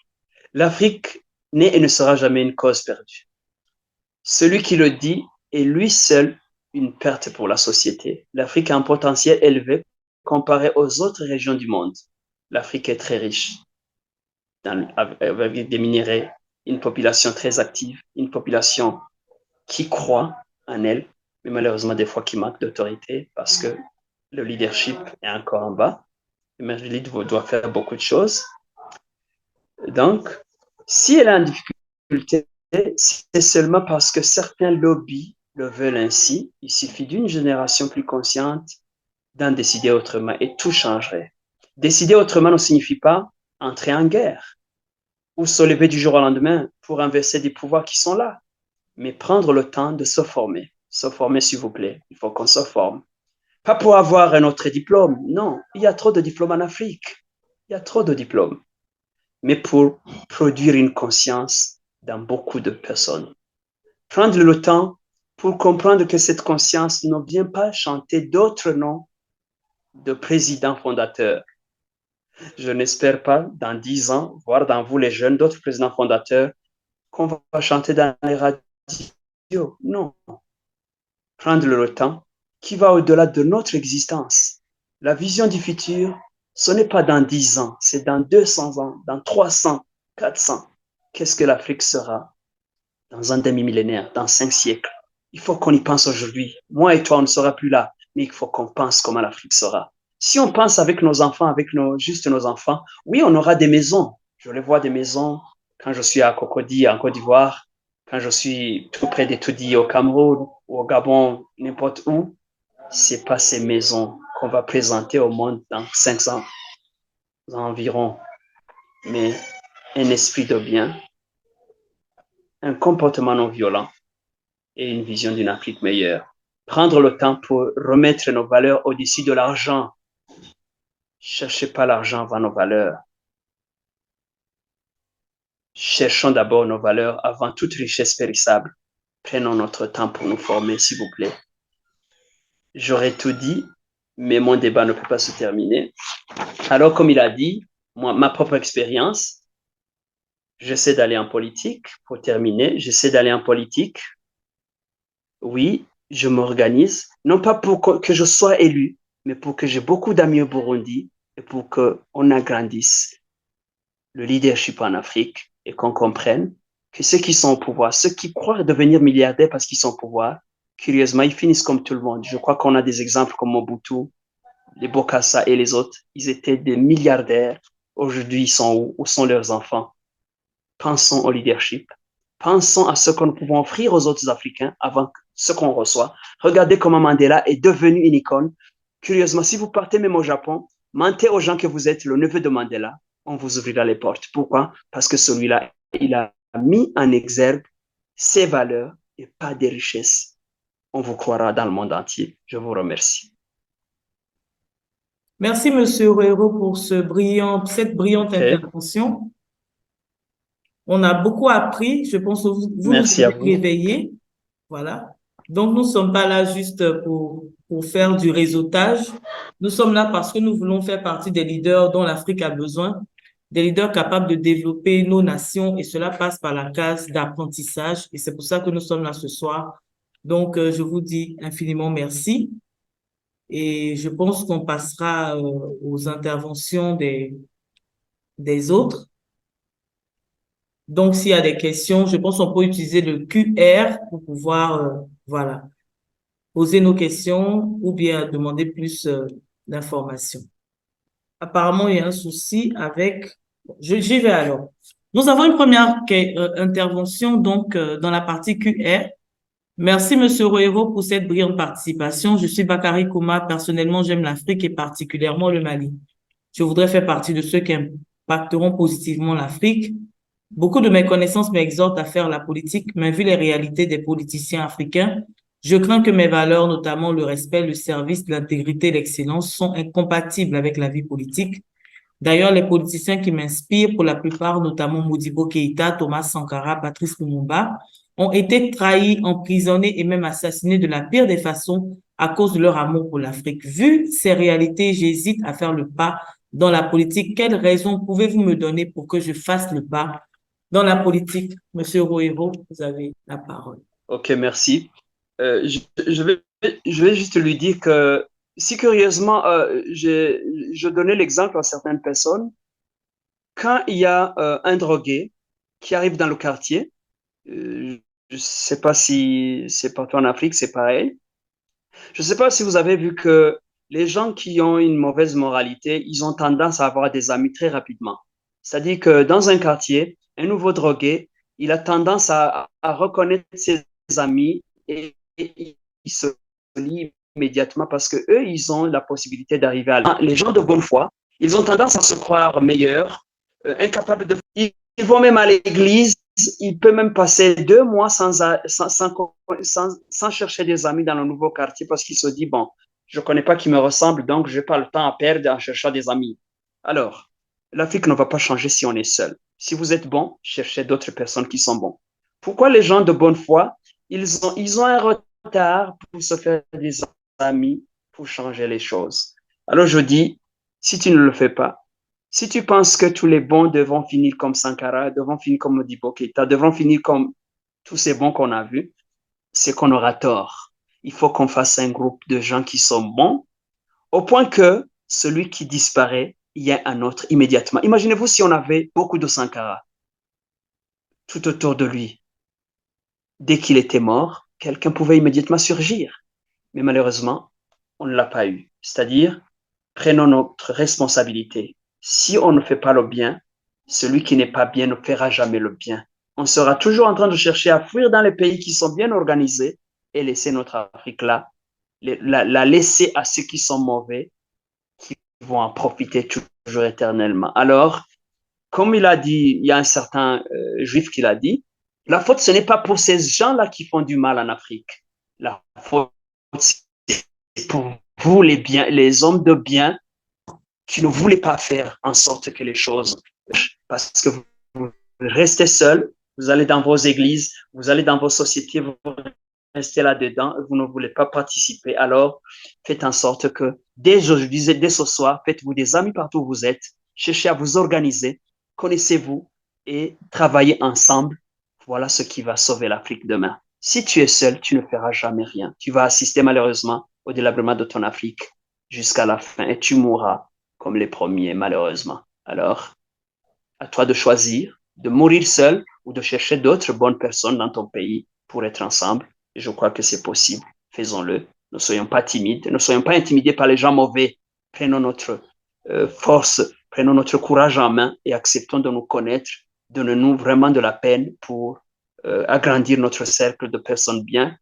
L'Afrique n'est et ne sera jamais une cause perdue. Celui qui le dit est lui seul une perte pour la société. L'Afrique a un potentiel élevé comparé aux autres régions du monde. L'Afrique est très riche avec des minéraux, une population très active, une population qui croit en elle, mais malheureusement des fois qui manque d'autorité parce que le leadership est encore en bas. Le leader doit faire beaucoup de choses. Donc, si elle est en difficulté c'est seulement parce que certains lobbies le veulent ainsi. Il suffit d'une génération plus consciente d'en décider autrement et tout changerait. Décider autrement ne signifie pas entrer en guerre ou se lever du jour au lendemain pour inverser des pouvoirs qui sont là, mais prendre le temps de se former. Se former, s'il vous plaît. Il faut qu'on se forme. Pas pour avoir un autre diplôme. Non, il y a trop de diplômes en Afrique. Il y a trop de diplômes. Mais pour produire une conscience dans beaucoup de personnes. Prendre le temps pour comprendre que cette conscience ne vient pas chanter d'autres noms de présidents fondateurs. Je n'espère pas, dans 10 ans, voir dans vous les jeunes d'autres présidents fondateurs qu'on va chanter dans les radios. Non. Prendre le temps qui va au-delà de notre existence. La vision du futur, ce n'est pas dans 10 ans, c'est dans 200 ans, dans 300, 400. Qu'est-ce que l'Afrique sera dans un demi-millénaire, dans 5 siècles? Il faut qu'on y pense aujourd'hui. Moi et toi, on ne sera plus là, mais il faut qu'on pense comment l'Afrique sera. Si on pense avec nos enfants, juste nos enfants, oui, on aura des maisons. Je les vois des maisons quand je suis à Cocody, en Côte d'Ivoire, quand je suis tout près d'Etoudi au Cameroun ou au Gabon, n'importe où. C'est pas ces maisons qu'on va présenter au monde dans 500 environ, mais un esprit de bien, un comportement non violent et une vision d'une Afrique meilleure. Prendre le temps pour remettre nos valeurs au-dessus de l'argent. Cherchez pas l'argent avant nos valeurs. Cherchons d'abord nos valeurs avant toute richesse périssable. Prenons notre temps pour nous former, s'il vous plaît. J'aurais tout dit, mais mon débat ne peut pas se terminer. Alors, comme il a dit, moi, ma propre expérience, j'essaie d'aller en politique. Pour terminer, j'essaie d'aller en politique. Oui, je m'organise, non pas pour que je sois élu, mais pour que j'ai beaucoup d'amis au Burundi et pour qu'on agrandisse le leadership en Afrique et qu'on comprenne que ceux qui sont au pouvoir, ceux qui croient devenir milliardaires parce qu'ils sont au pouvoir, curieusement, ils finissent comme tout le monde. Je crois qu'on a des exemples comme Mobutu, les Bokassa et les autres. Ils étaient des milliardaires. Aujourd'hui, ils sont où? Où sont leurs enfants? Pensons au leadership. Pensons à ce que nous pouvons offrir aux autres Africains avant ce qu'on reçoit. Regardez comment Mandela est devenu une icône. Curieusement, si vous partez même au Japon, mentez aux gens que vous êtes le neveu de Mandela, on vous ouvrira les portes. Pourquoi? Parce que celui-là, il a mis en exergue ses valeurs et pas des richesses. On vous croira dans le monde entier. Je vous remercie. Merci, Monsieur Herrero, pour cette brillante intervention. On a beaucoup appris. Je pense que vous nous Merci à avez vous. réveillés. Voilà. Donc, nous ne sommes pas là juste pour faire du réseautage. Nous sommes là parce que nous voulons faire partie des leaders dont l'Afrique a besoin, des leaders capables de développer nos nations, et cela passe par la case d'apprentissage. Et c'est pour ça que nous sommes là ce soir. Donc, je vous dis infiniment merci. Et je pense qu'on passera aux interventions des autres. Donc, s'il y a des questions, je pense qu'on peut utiliser le QR pour pouvoir, voilà, poser nos questions ou bien demander plus d'informations. Apparemment, il y a un souci avec... J'y vais alors. Nous avons une première intervention donc dans la partie QR. Merci, Monsieur Roero, pour cette brillante participation. Je suis Bakary Kouma. Personnellement, j'aime l'Afrique et particulièrement le Mali. Je voudrais faire partie de ceux qui impacteront positivement l'Afrique. Beaucoup de mes connaissances m'exhortent à faire la politique, mais vu les réalités des politiciens africains, je crains que mes valeurs, notamment le respect, le service, l'intégrité et l'excellence, sont incompatibles avec la vie politique. D'ailleurs, les politiciens qui m'inspirent, pour la plupart, notamment Modibo Keïta, Thomas Sankara, Patrice Lumumba, ont été trahis, emprisonnés et même assassinés de la pire des façons à cause de leur amour pour l'Afrique. Vu ces réalités, j'hésite à faire le pas dans la politique. Quelles raisons pouvez-vous me donner pour que je fasse le pas dans la politique? Monsieur Roero, vous avez la parole. Ok, merci. Je vais juste lui dire que si curieusement, je donnais l'exemple à certaines personnes, quand il y a un drogué qui arrive dans le quartier, je ne sais pas si c'est partout en Afrique, c'est pareil. Je ne sais pas si vous avez vu que les gens qui ont une mauvaise moralité, ils ont tendance à avoir des amis très rapidement. C'est-à-dire que dans un quartier, un nouveau drogué il a tendance à reconnaître ses amis et il se lie immédiatement parce que eux, ils ont la possibilité d'arriver à... Les gens de bonne foi, ils ont tendance à se croire meilleurs, incapables de... Ils vont même à l'église, ils peuvent même passer 2 mois sans chercher des amis dans le nouveau quartier parce qu'ils se disent, bon, je ne connais pas qui me ressemble, donc je n'ai pas le temps à perdre en cherchant des amis. Alors, l'Afrique ne va pas changer si on est seul. Si vous êtes bon, cherchez d'autres personnes qui sont bons. Pourquoi les gens de bonne foi, ils ont un retard pour se faire des amis, pour changer les choses. Alors je dis, si tu ne le fais pas, si tu penses que tous les bons devront finir comme Sankara, devront finir comme Modibo Keïta, devront finir comme tous ces bons qu'on a vus, c'est qu'on aura tort. Il faut qu'on fasse un groupe de gens qui sont bons, au point que celui qui disparaît, il y a un autre immédiatement. Imaginez-vous si on avait beaucoup de Sankara tout autour de lui. Dès qu'il était mort, quelqu'un pouvait immédiatement surgir. Mais malheureusement, on ne l'a pas eu. C'est-à-dire, prenons notre responsabilité. Si on ne fait pas le bien, celui qui n'est pas bien ne fera jamais le bien. On sera toujours en train de chercher à fuir dans les pays qui sont bien organisés et laisser notre Afrique là, la laisser à ceux qui sont mauvais, qui vont en profiter toujours éternellement. Alors, comme il a dit, il y a un certain juif qui l'a dit, la faute, ce n'est pas pour ces gens-là qui font du mal en Afrique. La faute, c'est pour vous, les hommes de bien, qui ne voulez pas faire en sorte que les choses, parce que vous restez seul, vous allez dans vos églises, vous allez dans vos sociétés, vous restez là-dedans, vous ne voulez pas participer. Alors, faites en sorte que dès ce soir, faites-vous des amis partout où vous êtes, cherchez à vous organiser, connaissez-vous et travaillez ensemble. Voilà ce qui va sauver l'Afrique demain. Si tu es seul, tu ne feras jamais rien. Tu vas assister malheureusement au délabrement de ton Afrique jusqu'à la fin et tu mourras comme les premiers, malheureusement. Alors, à toi de choisir de mourir seul ou de chercher d'autres bonnes personnes dans ton pays pour être ensemble. Et je crois que c'est possible. Faisons-le. Ne soyons pas timides, ne soyons pas intimidés par les gens mauvais. Prenons notre force, prenons notre courage en main et acceptons de nous connaître. Donnons-nous vraiment de la peine pour agrandir notre cercle de personnes bien.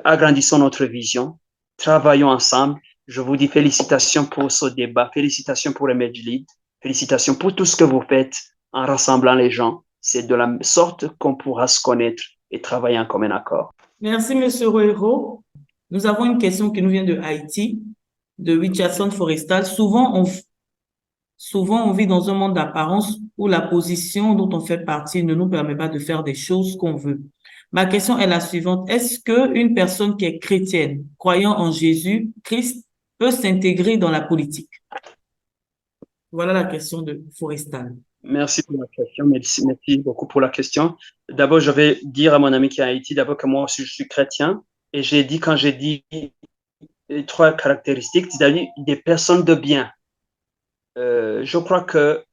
Agrandissons notre vision. Travaillons ensemble. Je vous dis félicitations pour ce débat, félicitations pour Emergilid, félicitations pour tout ce que vous faites en rassemblant les gens. C'est de la sorte qu'on pourra se connaître et travailler en commun accord. Merci, Monsieur Roero. Nous avons une question qui nous vient de Haïti, de Richardson Forestal. Souvent, on vit dans un monde d'apparence où la position dont on fait partie ne nous permet pas de faire des choses qu'on veut. Ma question est la suivante. Est-ce qu'une personne qui est chrétienne, croyant en Jésus-Christ, peut s'intégrer dans la politique? Voilà la question de Forestal. Merci pour la question. Merci beaucoup pour la question. D'abord, je vais dire à mon ami qui est à Haïti, d'abord que moi aussi, je suis chrétien. Et quand j'ai dit les 3 caractéristiques, c'est-à-dire des personnes de bien. Je crois que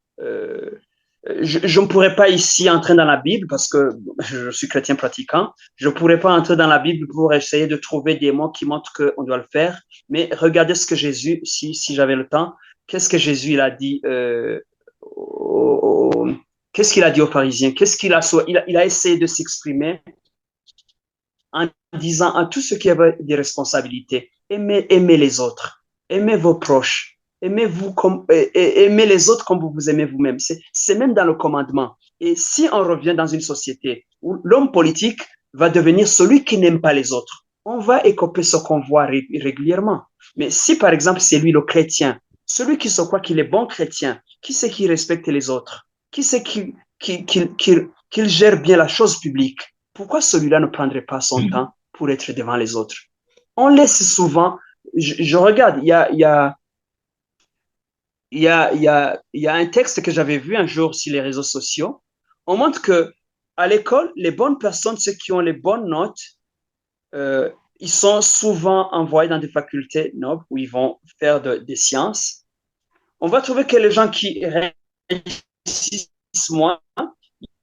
je ne pourrais pas ici entrer dans la Bible parce que je suis chrétien pratiquant. Je ne pourrais pas entrer dans la Bible pour essayer de trouver des mots qui montrent qu'on doit le faire. Mais regardez ce que Jésus, si j'avais le temps, qu'est-ce que Jésus il a dit qu'est-ce qu'il a dit aux pharisiens? Il a essayé de s'exprimer en disant à tous ceux qui avaient des responsabilités, aimez les autres, aimez vos proches, aimez les autres comme vous vous aimez vous-même. C'est même dans le commandement. Et si on revient dans une société où l'homme politique va devenir celui qui n'aime pas les autres, on va écoper ce qu'on voit régulièrement. Mais si par exemple c'est lui le chrétien, celui qui se croit qu'il est bon chrétien, qui sait qu'il respecte les autres, qui sait qu'il gère bien la chose publique, pourquoi celui-là ne prendrait pas son temps pour être devant les autres? On laisse souvent, je regarde, il y a un texte que j'avais vu un jour sur les réseaux sociaux. On montre que à l'école, les bonnes personnes, ceux qui ont les bonnes notes, ils sont souvent envoyés dans des facultés nobles où ils vont faire des sciences. On va trouver que les gens qui réussissent moins,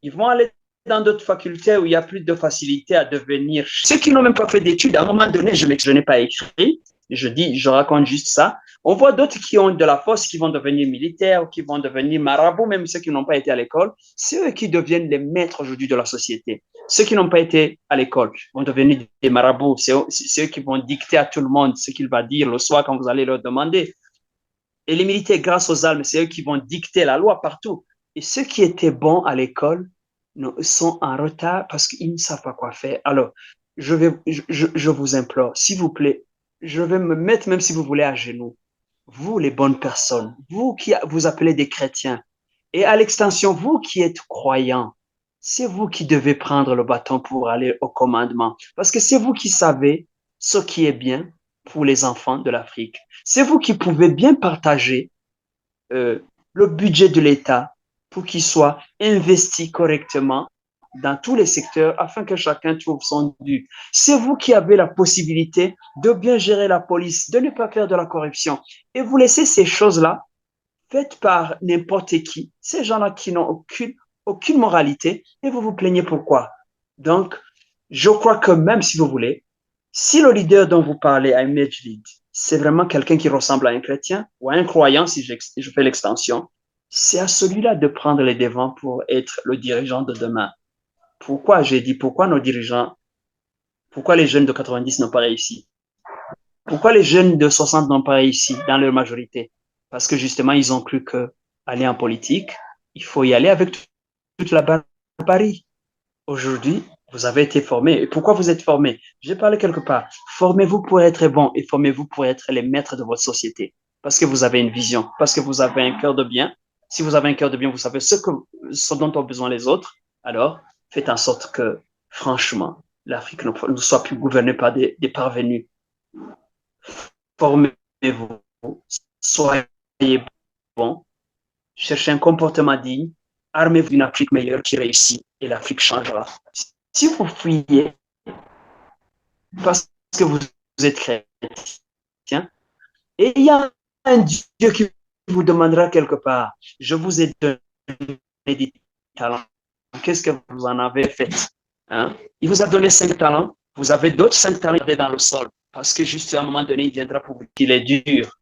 ils vont aller dans d'autres facultés où il y a plus de facilité à devenir. Ceux qui n'ont même pas fait d'études, à un moment donné, je n'ai pas écrit, je raconte juste ça. On voit d'autres qui ont de la force, qui vont devenir militaires, ou qui vont devenir marabouts, même ceux qui n'ont pas été à l'école. C'est eux qui deviennent les maîtres aujourd'hui de la société. Ceux qui n'ont pas été à l'école vont devenir des marabouts. C'est eux qui vont dicter à tout le monde ce qu'il va dire le soir quand vous allez leur demander. Et les militaires, grâce aux armes, c'est eux qui vont dicter la loi partout. Et ceux qui étaient bons à l'école sont en retard parce qu'ils ne savent pas quoi faire. Alors, je vous implore, s'il vous plaît, je vais me mettre, même si vous voulez, à genoux. Vous, les bonnes personnes, vous qui vous appelez des chrétiens, et à l'extension, vous qui êtes croyants, c'est vous qui devez prendre le bâton pour aller au commandement. Parce que c'est vous qui savez ce qui est bien pour les enfants de l'Afrique. C'est vous qui pouvez bien partager le budget de l'État pour qu'il soit investi correctement dans tous les secteurs afin que chacun trouve son dû. C'est vous qui avez la possibilité de bien gérer la police, de ne pas faire de la corruption. Et vous laissez ces choses-là faites par n'importe qui, ces gens-là qui n'ont aucune moralité, et vous vous plaignez pourquoi. Donc, je crois que même si vous voulez, si le leader dont vous parlez, Ahmed Jalid, c'est vraiment quelqu'un qui ressemble à un chrétien ou à un croyant, si je fais l'extension, c'est à celui-là de prendre les devants pour être le dirigeant de demain. Pourquoi j'ai dit, pourquoi nos dirigeants, pourquoi les jeunes de 90 n'ont pas réussi? Pourquoi les jeunes de 60 n'ont pas réussi dans leur majorité? Parce que justement, ils ont cru que aller en politique, il faut y aller avec toute la barbarie. Aujourd'hui, vous avez été formés. Et pourquoi vous êtes formés? J'ai parlé quelque part. Formez-vous pour être bon et formez-vous pour être les maîtres de votre société. Parce que vous avez une vision, parce que vous avez un cœur de bien. Si vous avez un cœur de bien, vous savez ce dont ont besoin les autres. Alors, faites en sorte que, franchement, l'Afrique ne soit plus gouvernée par des parvenus. Formez-vous, soyez bon, cherchez un comportement digne, armez-vous d'une Afrique meilleure qui réussit et l'Afrique changera. Si vous fuyez parce que vous êtes chrétien, et il y a un Dieu qui vous demandera quelque part, je vous ai donné des talents, qu'est-ce que vous en avez fait? Hein? Il vous a donné 5 talents, vous avez d'autres 5 talents dans le sol, parce que juste à un moment donné, il viendra pour vous qu'il est dur.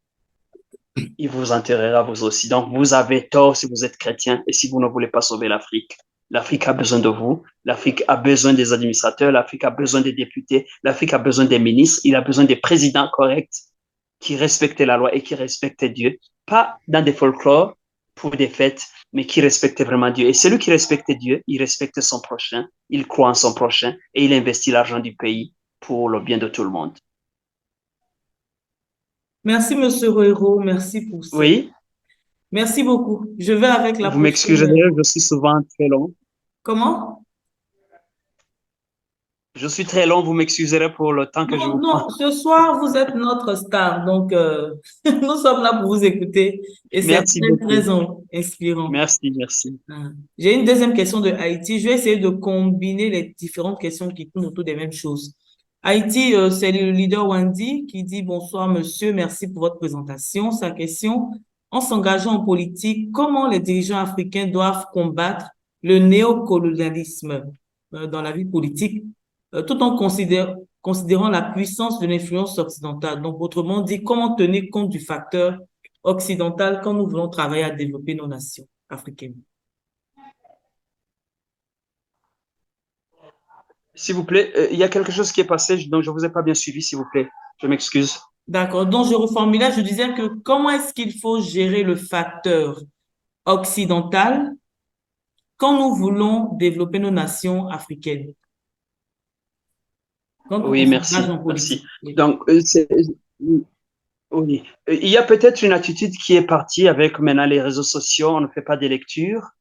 Il vous enterrera vous aussi. Donc, vous avez tort si vous êtes chrétien et si vous ne voulez pas sauver l'Afrique. L'Afrique a besoin de vous. L'Afrique a besoin des administrateurs. L'Afrique a besoin des députés. L'Afrique a besoin des ministres. Il a besoin des présidents corrects qui respectent la loi et qui respectent Dieu. Pas dans des folklores pour des fêtes, mais qui respectent vraiment Dieu. Et celui qui respecte Dieu, il respecte son prochain, il croit en son prochain et il investit l'argent du pays pour le bien de tout le monde. Merci, Monsieur Roero. Merci pour ça. Oui. Merci beaucoup. Je vais avec la Vous m'excuserez, je suis souvent très long. Comment? Je suis très long, vous m'excuserez pour le temps que je vous prends. Non, ce soir, vous êtes notre star, donc nous sommes là pour vous écouter et c'est très inspirant. Merci. J'ai une deuxième question de Haïti. Je vais essayer de combiner les différentes questions qui tournent autour des mêmes choses. Haïti, c'est le leader Wendy qui dit: bonsoir monsieur, merci pour votre présentation. Sa question: en s'engageant en politique, comment les dirigeants africains doivent combattre le néocolonialisme dans la vie politique, tout en considérant la puissance de l'influence occidentale. Donc, autrement dit, comment tenir compte du facteur occidental quand nous voulons travailler à développer nos nations africaines? S'il vous plaît, il y a quelque chose qui est passé, donc je ne vous ai pas bien suivi, s'il vous plaît. Je m'excuse. D'accord. Donc, je reformulais, je disais que comment est-ce qu'il faut gérer le facteur occidental quand nous voulons développer nos nations africaines? Oui, merci. Donc, oui. Il y a peut-être une attitude qui est partie avec maintenant les réseaux sociaux, on ne fait pas des lectures.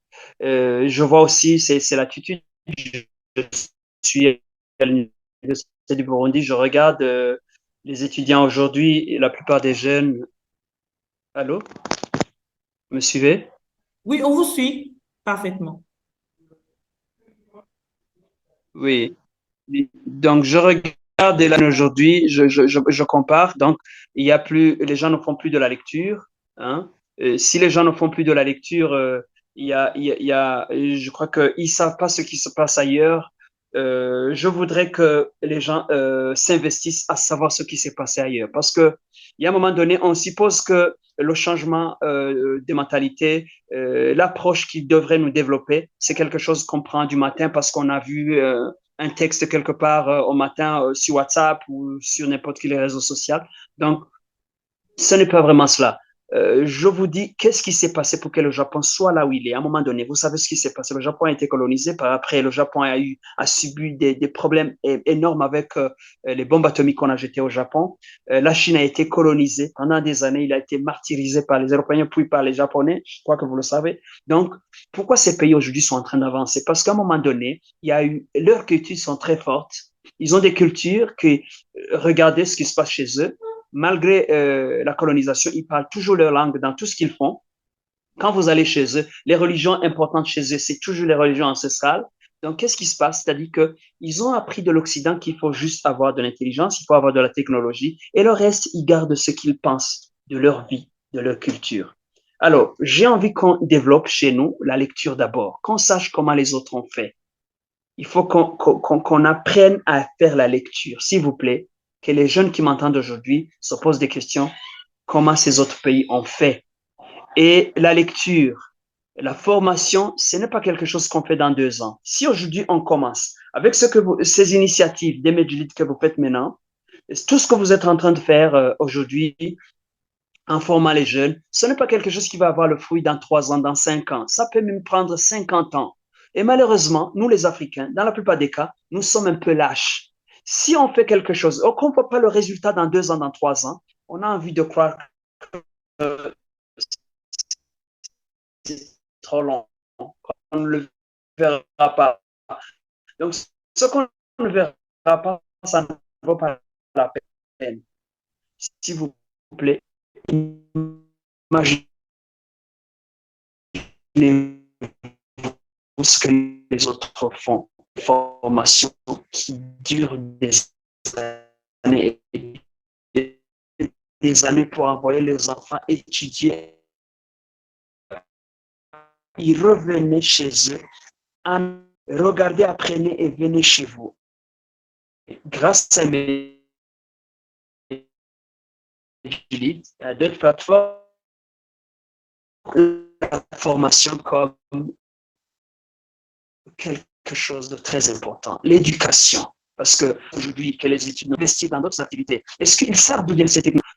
Je vois aussi, c'est l'attitude. Je suis à l'Université du Burundi, je regarde les étudiants aujourd'hui, la plupart des jeunes. Allô? Me suivez? Oui, on vous suit parfaitement. Oui. Donc, je regarde et là aujourd'hui, je compare. Donc, il y a plus, les gens ne font plus de la lecture. Hein. Si les gens ne font plus de la lecture, je crois qu'ils ne savent pas ce qui se passe ailleurs. je voudrais que les gens s'investissent à savoir ce qui s'est passé ailleurs. Parce que, il y a un moment donné, on suppose que le changement de mentalité, l'approche qui devrait nous développer, c'est quelque chose qu'on prend du matin parce qu'on a vu un texte quelque part au matin sur WhatsApp ou sur n'importe quel réseau social. Donc, ce n'est pas vraiment cela. Je vous dis, qu'est-ce qui s'est passé pour que le Japon soit là où il est à un moment donné? Vous savez ce qui s'est passé. Le Japon a été colonisé. Par après, le Japon a subi des problèmes énormes avec les bombes atomiques qu'on a jetées au Japon. La Chine a été colonisée pendant des années. Il a été martyrisé par les Européens, puis par les Japonais. Je crois que vous le savez. Donc, pourquoi ces pays aujourd'hui sont en train d'avancer? Parce qu'à un moment donné, il y a eu, leurs cultures sont très fortes. Ils ont des cultures qui, regardez ce qui se passe chez eux malgré la colonisation, ils parlent toujours leur langue dans tout ce qu'ils font. Quand vous allez chez eux, les religions importantes chez eux, c'est toujours les religions ancestrales. Donc, qu'est-ce qui se passe? C'est-à-dire qu'ils ont appris de l'Occident qu'il faut juste avoir de l'intelligence, il faut avoir de la technologie, et le reste, ils gardent ce qu'ils pensent de leur vie, de leur culture. Alors, j'ai envie qu'on développe chez nous la lecture d'abord, qu'on sache comment les autres ont fait. Il faut qu'on apprenne à faire la lecture, s'il vous plaît, que les jeunes qui m'entendent aujourd'hui se posent des questions, comment ces autres pays ont fait. Et la lecture, la formation, ce n'est pas quelque chose qu'on fait dans 2 ans. Si aujourd'hui on commence avec ces initiatives d'Emedjlit que vous faites maintenant, tout ce que vous êtes en train de faire aujourd'hui en formant les jeunes, ce n'est pas quelque chose qui va avoir le fruit dans 3 ans, dans 5 ans. Ça peut même prendre 50 ans. Et malheureusement, nous les Africains, dans la plupart des cas, nous sommes un peu lâches. Si on fait quelque chose, qu'on ne voit pas le résultat dans 2 ans, dans 3 ans, on a envie de croire que c'est trop long, qu'on ne le verra pas. Donc, ce qu'on ne verra pas, ça ne vaut pas la peine. S'il vous plaît, imaginez ce que les autres font, des formations qui durent des années et des années pour envoyer les enfants étudier. Ils revenaient chez eux, regardez, apprenez et venez chez vous. Grâce à mes d'autres plateformes, la formation comme quelque chose de très important, l'éducation. Parce qu'aujourd'hui, que les étudiants investissent dans d'autres activités, est-ce qu'ils savent d'où viennent ces technologies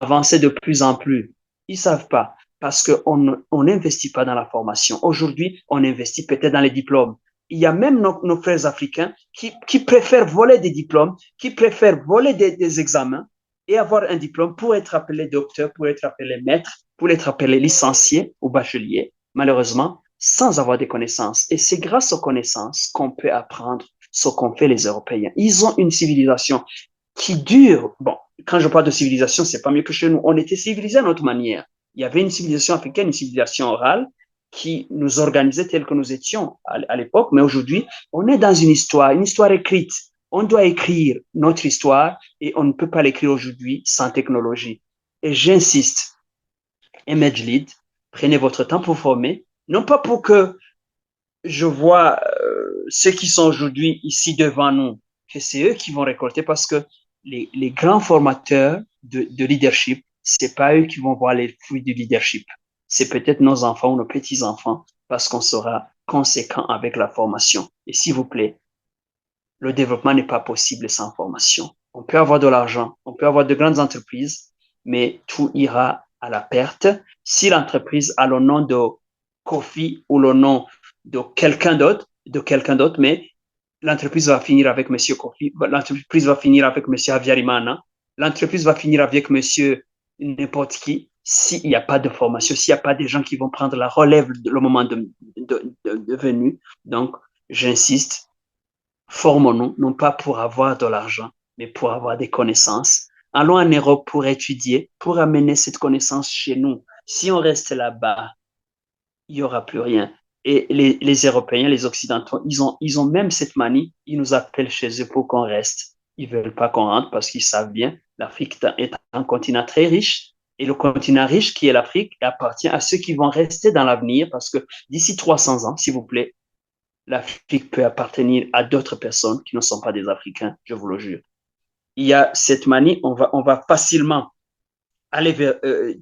avancer de plus en plus? Ils ne savent pas parce qu'on n'investit pas dans la formation. Aujourd'hui, on investit peut-être dans les diplômes. Il y a même nos frères africains qui préfèrent voler des diplômes, qui préfèrent voler des examens et avoir un diplôme pour être appelé docteur, pour être appelé maître, pour être appelé licencié ou bachelier, malheureusement, sans avoir des connaissances. Et c'est grâce aux connaissances qu'on peut apprendre ce qu'ont fait les Européens. Ils ont une civilisation qui dure. Bon, quand je parle de civilisation, c'est pas mieux que chez nous. On était civilisés à notre manière. Il y avait une civilisation africaine, une civilisation orale qui nous organisait tel que nous étions à l'époque. Mais aujourd'hui, on est dans une histoire écrite. On doit écrire notre histoire et on ne peut pas l'écrire aujourd'hui sans technologie. Et j'insiste, Emedjlit, prenez votre temps pour former, non pas pour que je vois ceux qui sont aujourd'hui ici devant nous, que c'est eux qui vont récolter parce que les grands formateurs de leadership, c'est pas eux qui vont voir les fruits du leadership. C'est peut-être nos enfants ou nos petits-enfants parce qu'on sera conséquent avec la formation. Et s'il vous plaît, le développement n'est pas possible sans formation. On peut avoir de l'argent, on peut avoir de grandes entreprises, mais tout ira à la perte si l'entreprise a le nom de Kofi ou le nom de quelqu'un d'autre, mais l'entreprise va finir avec Monsieur Kofi, l'entreprise va finir avec Monsieur Aviarimana, l'entreprise va finir avec Monsieur n'importe qui, s'il n'y a pas de formation, s'il n'y a pas des gens qui vont prendre la relève le moment de venu. Donc, j'insiste, formons-nous, non pas pour avoir de l'argent, mais pour avoir des connaissances. Allons en Europe pour étudier, pour amener cette connaissance chez nous. Si on reste là-bas, il n'y aura plus rien. Et les Européens, les Occidentaux, ils ont même cette manie, ils nous appellent chez eux pour qu'on reste. Ils ne veulent pas qu'on rentre parce qu'ils savent bien, l'Afrique est un continent très riche. Et le continent riche qui est l'Afrique appartient à ceux qui vont rester dans l'avenir parce que d'ici 300 ans, s'il vous plaît, l'Afrique peut appartenir à d'autres personnes qui ne sont pas des Africains, je vous le jure. Il y a cette manie, on va facilement aller vers,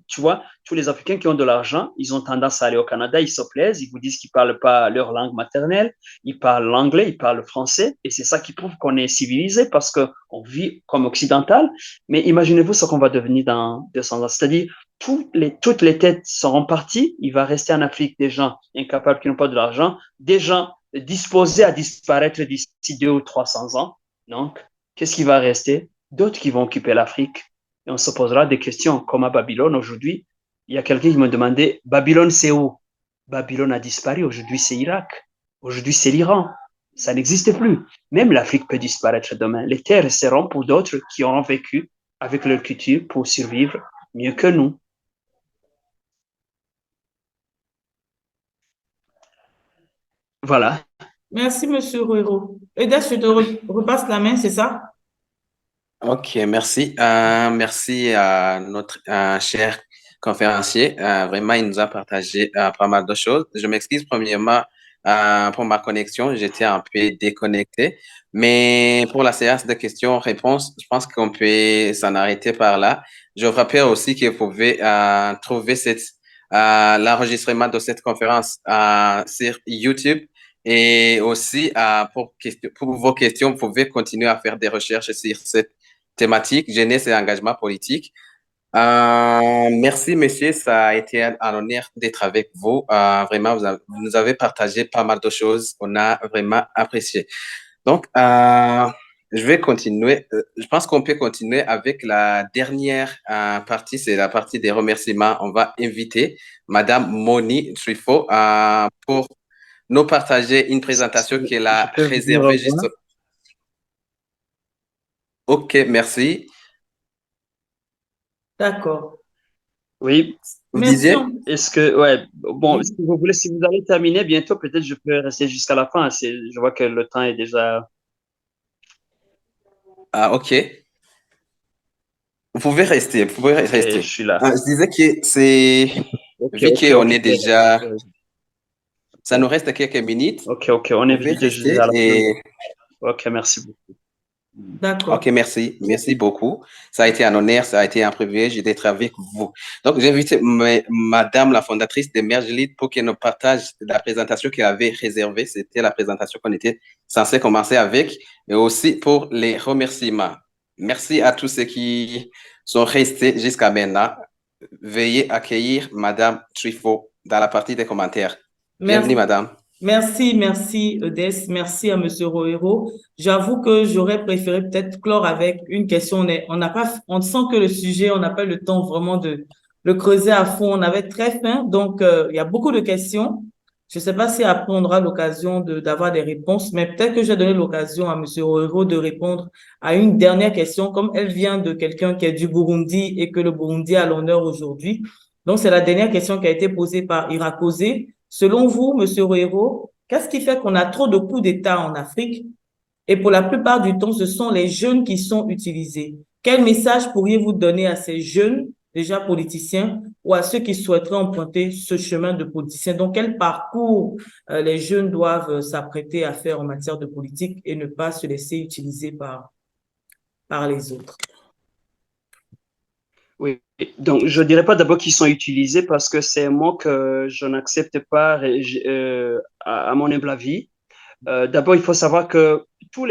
tu vois, tous les Africains qui ont de l'argent, ils ont tendance à aller au Canada, ils se plaisent, ils vous disent qu'ils ne parlent pas leur langue maternelle, ils parlent l'anglais, ils parlent le français, et c'est ça qui prouve qu'on est civilisé parce qu'on vit comme occidental. Mais imaginez-vous ce qu'on va devenir dans 200 ans, c'est-à-dire toutes les têtes seront parties, il va rester en Afrique des gens incapables qui n'ont pas de l'argent, des gens disposés à disparaître d'ici 200 ou 300 ans. Donc, qu'est-ce qui va rester? D'autres qui vont occuper l'Afrique. Et on se posera des questions, comme à Babylone aujourd'hui. Il y a quelqu'un qui me demandait, Babylone, c'est où? Babylone a disparu, aujourd'hui c'est Irak, aujourd'hui c'est l'Iran. Ça n'existe plus. Même l'Afrique peut disparaître demain. Les terres seront pour d'autres qui auront vécu avec leur culture pour survivre mieux que nous. Voilà. Merci, Monsieur Ruero. Edes, je te repasse la main, c'est ça? Ok, merci. Merci à notre cher conférencier. Vraiment, il nous a partagé pas mal de choses. Je m'excuse premièrement pour ma connexion. J'étais un peu déconnecté. Mais pour la séance de questions-réponses, je pense qu'on peut s'en arrêter par là. Je vous rappelle aussi que vous pouvez trouver l'enregistrement de cette conférence sur YouTube. Et aussi, pour vos questions, vous pouvez continuer à faire des recherches sur cette thématique, jeunesse et engagement politique. Merci, monsieur. Ça a été un honneur d'être avec vous. Vraiment, vous nous avez partagé pas mal de choses. On a vraiment apprécié. Donc, je vais continuer. Je pense qu'on peut continuer avec la dernière partie. C'est la partie des remerciements. On va inviter Madame Moni Truffaut pour nous partager une présentation qu'elle Je a peux vous dire au réservée revoir. juste. OK, merci. D'accord. Oui. Vous Merci. disiez? Est-ce que, ouais, bon, si Oui. vous voulez, si vous allez terminer bientôt, peut-être je peux rester jusqu'à la fin. Je vois que le temps est déjà. Ah, OK. Vous pouvez rester, vous pouvez Ok, je rester. suis là. Je disais que Ok, vu ok, qu'on ok. est déjà, ça nous reste quelques minutes, Ok, ok, on vous est pouvez déjà rester à la fin. et, Ok, merci beaucoup. ok, D'accord. merci, merci beaucoup. Ça a été un honneur, ça a été un privilège d'être avec vous. Donc, j'invite Madame la fondatrice de Mergelit pour qu'elle nous partage la présentation qu'elle avait réservée. C'était la présentation qu'on était censé commencer avec, et aussi pour les remerciements. Merci à tous ceux qui sont restés jusqu'à maintenant. Veuillez accueillir Madame Truffaut dans la partie des commentaires. Bienvenue, Merci. Madame. Merci, Edes. Merci à Monsieur Roero. J'avoue que j'aurais préféré peut-être clore avec une question. On n'a pas, on sent que le sujet, on n'a pas eu le temps vraiment de le creuser à fond. On avait très faim, donc il y a beaucoup de questions. Je ne sais pas si après on aura l'occasion d'avoir des réponses, mais peut-être que j'ai donné l'occasion à Monsieur Roero de répondre à une dernière question, comme elle vient de quelqu'un qui est du Burundi et que le Burundi a l'honneur aujourd'hui. Donc c'est la dernière question qui a été posée par Irakosé. Selon vous, Monsieur Roero, qu'est-ce qui fait qu'on a trop de coups d'État en Afrique? Et pour la plupart du temps, ce sont les jeunes qui sont utilisés. Quel message pourriez-vous donner à ces jeunes, déjà politiciens, ou à ceux qui souhaiteraient emprunter ce chemin de politicien? Donc, quel parcours les jeunes doivent s'apprêter à faire en matière de politique et ne pas se laisser utiliser par les autres? Oui, donc je dirais pas d'abord qu'ils sont utilisés parce que c'est un mot que je n'accepte pas à mon humble avis. D'abord, il faut savoir que toutes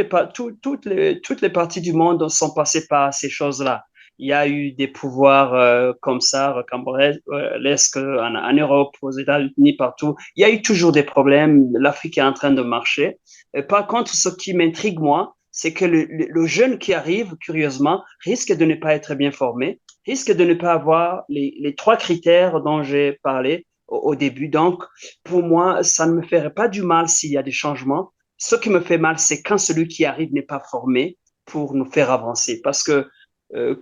les parties du monde sont passées par ces choses-là. Il y a eu des pouvoirs comme ça, rocambolesques en Europe, aux États-Unis, partout. Il y a eu toujours des problèmes. L'Afrique est en train de marcher. Par contre, ce qui m'intrigue, moi, c'est que le jeune qui arrive, curieusement, risque de ne pas être bien formé, risque de ne pas avoir les trois critères dont j'ai parlé au début. Donc, pour moi, ça ne me ferait pas du mal s'il y a des changements. Ce qui me fait mal, c'est quand celui qui arrive n'est pas formé pour nous faire avancer. Parce que,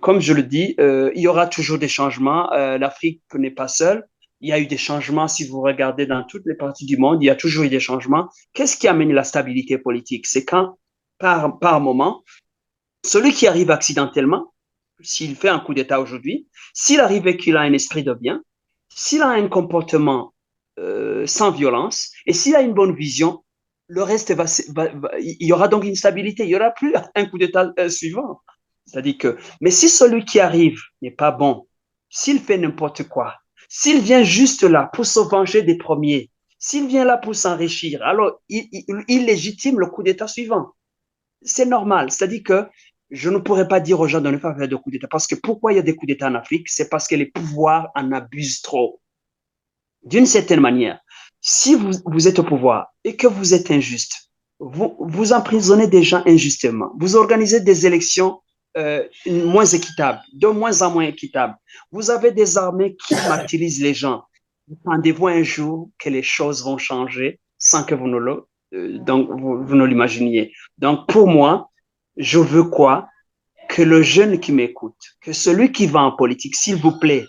comme je le dis, il y aura toujours des changements. L'Afrique n'est pas seule. Il y a eu des changements, si vous regardez dans toutes les parties du monde, il y a toujours eu des changements. Qu'est-ce qui amène la stabilité politique? C'est quand, par moment, celui qui arrive accidentellement, s'il fait un coup d'État aujourd'hui, s'il arrive et qu'il a un esprit de bien, s'il a un comportement sans violence et s'il a une bonne vision, le reste il y aura donc une stabilité. Il n'y aura plus un coup d'État suivant. C'est-à-dire que, mais si celui qui arrive n'est pas bon, s'il fait n'importe quoi, s'il vient juste là pour se venger des premiers, s'il vient là pour s'enrichir, alors il légitime le coup d'État suivant. C'est normal. C'est-à-dire que je ne pourrais pas dire aux gens de ne pas faire de coup d'État. Parce que pourquoi il y a des coups d'État en Afrique? C'est parce que les pouvoirs en abusent trop. D'une certaine manière, si vous êtes au pouvoir et que vous êtes injuste, vous emprisonnez des gens injustement, vous organisez des élections moins équitables, de moins en moins équitables. Vous avez des armées qui martyrisent les gens. Attendez-vous un jour que les choses vont changer sans que vous ne l'imaginiez. Donc, pour moi, je veux quoi? Que le jeune qui m'écoute, que celui qui va en politique, s'il vous plaît,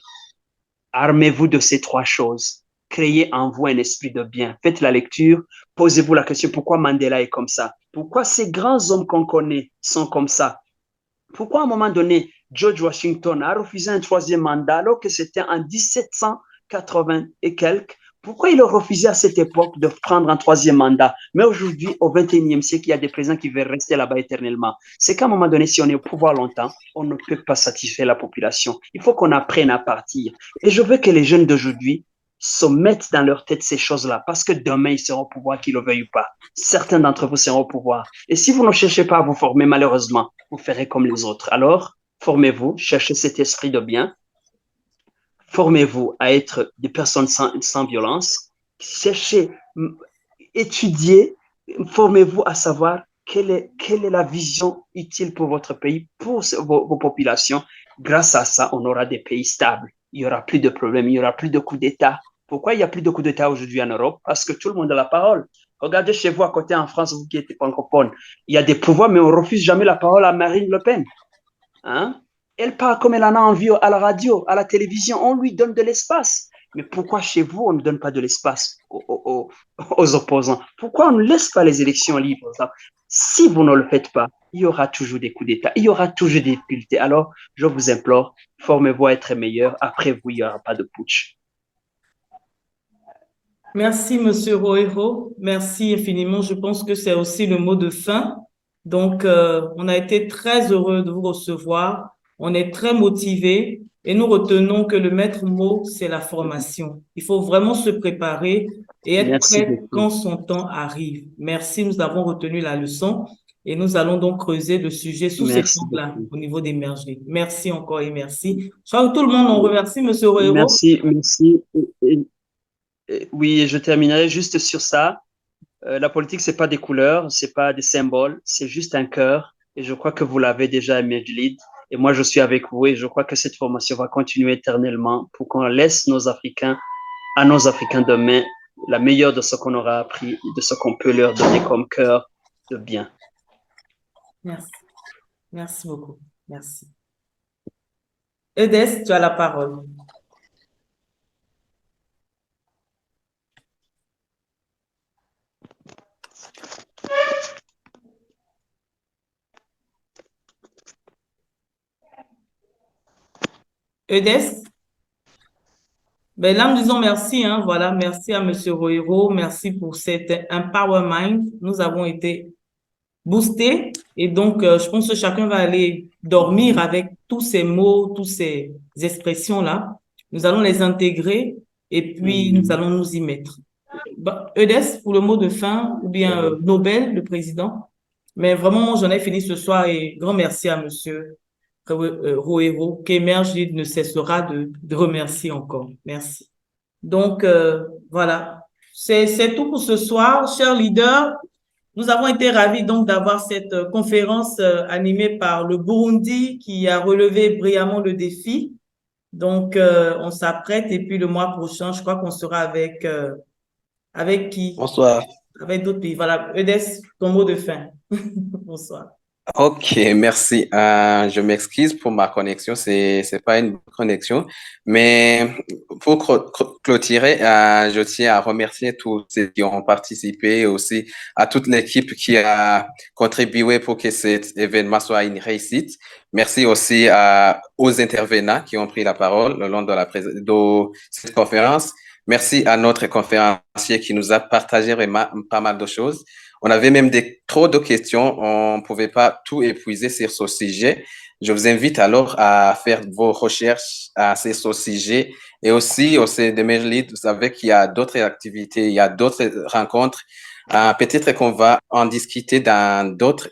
armez-vous de ces trois choses. Créez en vous un esprit de bien. Faites la lecture. Posez-vous la question, pourquoi Mandela est comme ça? Pourquoi ces grands hommes qu'on connaît sont comme ça? Pourquoi à un moment donné, George Washington a refusé un troisième mandat alors que c'était en 1780 et quelques? Pourquoi il a refusé à cette époque de prendre un troisième mandat? Mais aujourd'hui, au XXIe siècle, il y a des présidents qui veulent rester là-bas éternellement. C'est qu'à un moment donné, si on est au pouvoir longtemps, on ne peut pas satisfaire la population. Il faut qu'on apprenne à partir. Et je veux que les jeunes d'aujourd'hui se mettent dans leur tête ces choses-là, parce que demain, ils seront au pouvoir, qu'ils le veuillent ou pas. Certains d'entre vous seront au pouvoir. Et si vous ne cherchez pas à vous former, malheureusement, vous ferez comme les autres. Alors, formez-vous, cherchez cet esprit de bien, formez-vous à être des personnes sans violence, cherchez, étudiez, formez-vous à savoir quelle est la vision utile pour votre pays, pour vos populations. Grâce à ça, on aura des pays stables. Il n'y aura plus de problèmes, il n'y aura plus de coups d'État. Pourquoi il n'y a plus de coups d'État aujourd'hui en Europe? Parce que tout le monde a la parole. Regardez chez vous à côté en France, vous qui êtes francophone, il y a des pouvoirs, mais on ne refuse jamais la parole à Marine Le Pen. Hein? Elle parle comme elle en a envie à la radio, à la télévision, on lui donne de l'espace. Mais pourquoi chez vous, on ne donne pas de l'espace aux opposants? Pourquoi on ne laisse pas les élections libres? Si vous ne le faites pas, il y aura toujours des coups d'État, il y aura toujours des difficultés. Alors, je vous implore, formez-vous à être meilleur. Après vous, il n'y aura pas de putsch. Merci, Monsieur Roero. Merci infiniment. Je pense que c'est aussi le mot de fin. Donc, on a été très heureux de vous recevoir. On est très motivés et nous retenons que le maître mot, c'est la formation. Il faut vraiment se préparer et être Merci prêt beaucoup. quand son temps arrive. Merci, nous avons retenu la leçon et nous allons donc creuser le sujet sous cet Merci angle-là beaucoup. au niveau des mergés. Merci encore et merci. Je crois que tout le monde en remercie, Monsieur Roero. Merci, merci. Oui, je terminerai juste sur ça. La politique, c'est pas des couleurs, c'est pas des symboles, c'est juste un cœur. Et je crois que vous l'avez déjà, Medjid. Et moi, je suis avec vous et je crois que cette formation va continuer éternellement pour qu'on laisse à nos Africains demain, la meilleure de ce qu'on aura appris, de ce qu'on peut leur donner comme cœur de bien. Merci. Merci beaucoup. Merci. Edès, tu as la parole. Edès? Ben là, nous disons merci, hein, voilà, merci à Monsieur Roero, merci pour cet empowerment. Nous avons été boostés et donc, je pense que chacun va aller dormir avec tous ces mots, toutes ces expressions-là. Nous allons les intégrer et puis nous allons nous y mettre. Edès, pour le mot de fin, ou bien Nobel, le président. Mais vraiment, j'en ai fini ce soir et grand merci à Monsieur Roero, qu'Emerge ne cessera de remercier encore. Merci. Donc, voilà. C'est tout pour ce soir, chers leaders. Nous avons été ravis donc d'avoir cette conférence animée par le Burundi qui a relevé brillamment le défi. Donc, on s'apprête et puis le mois prochain, je crois qu'on sera avec qui? Bonsoir. Avec d'autres pays. Voilà. Edès, ton mot de fin. Bonsoir. Ok, merci. Je m'excuse pour ma connexion, c'est pas une bonne connexion, mais pour clôturer, je tiens à remercier tous ceux qui ont participé, aussi à toute l'équipe qui a contribué pour que cet événement soit une réussite. Merci aussi aux intervenants qui ont pris la parole le long de cette conférence. Merci à notre conférencier qui nous a partagé vraiment pas mal de choses. On avait même trop de questions. On ne pouvait pas tout épuiser sur ce sujet. Je vous invite alors à faire vos recherches sur ce sujet et aussi au sein de Merlid. Vous savez qu'il y a d'autres activités, il y a d'autres rencontres. Peut-être qu'on va en discuter dans d'autres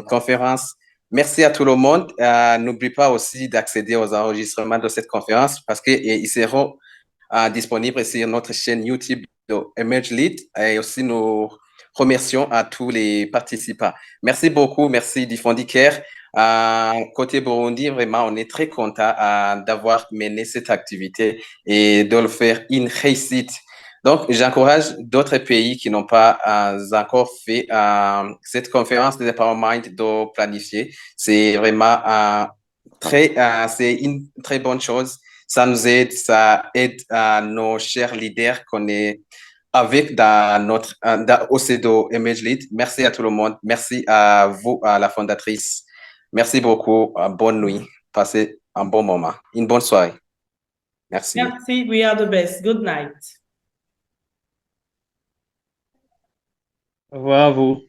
conférences. Merci à tout le monde. N'oublie pas aussi d'accéder aux enregistrements de cette conférence parce qu'ils seront disponibles sur notre chaîne YouTube de Emerge Lead et aussi nous remercions à tous les participants. Merci beaucoup, merci Difondi Care. Côté Burundi, vraiment, on est très content d'avoir mené cette activité et de le faire une réussite. Donc, j'encourage d'autres pays qui n'ont pas encore fait cette conférence de Empowermind de planifier. C'est vraiment c'est une très bonne chose. Ça nous aide, ça aide nos chers leaders qu'on est avec dans notre OCEDO Image Lead. Merci à tout le monde. Merci à vous, à la fondatrice. Merci beaucoup. Bonne nuit. Passez un bon moment. Une bonne soirée. Merci. Merci. We are the best. Good night. Au revoir à vous.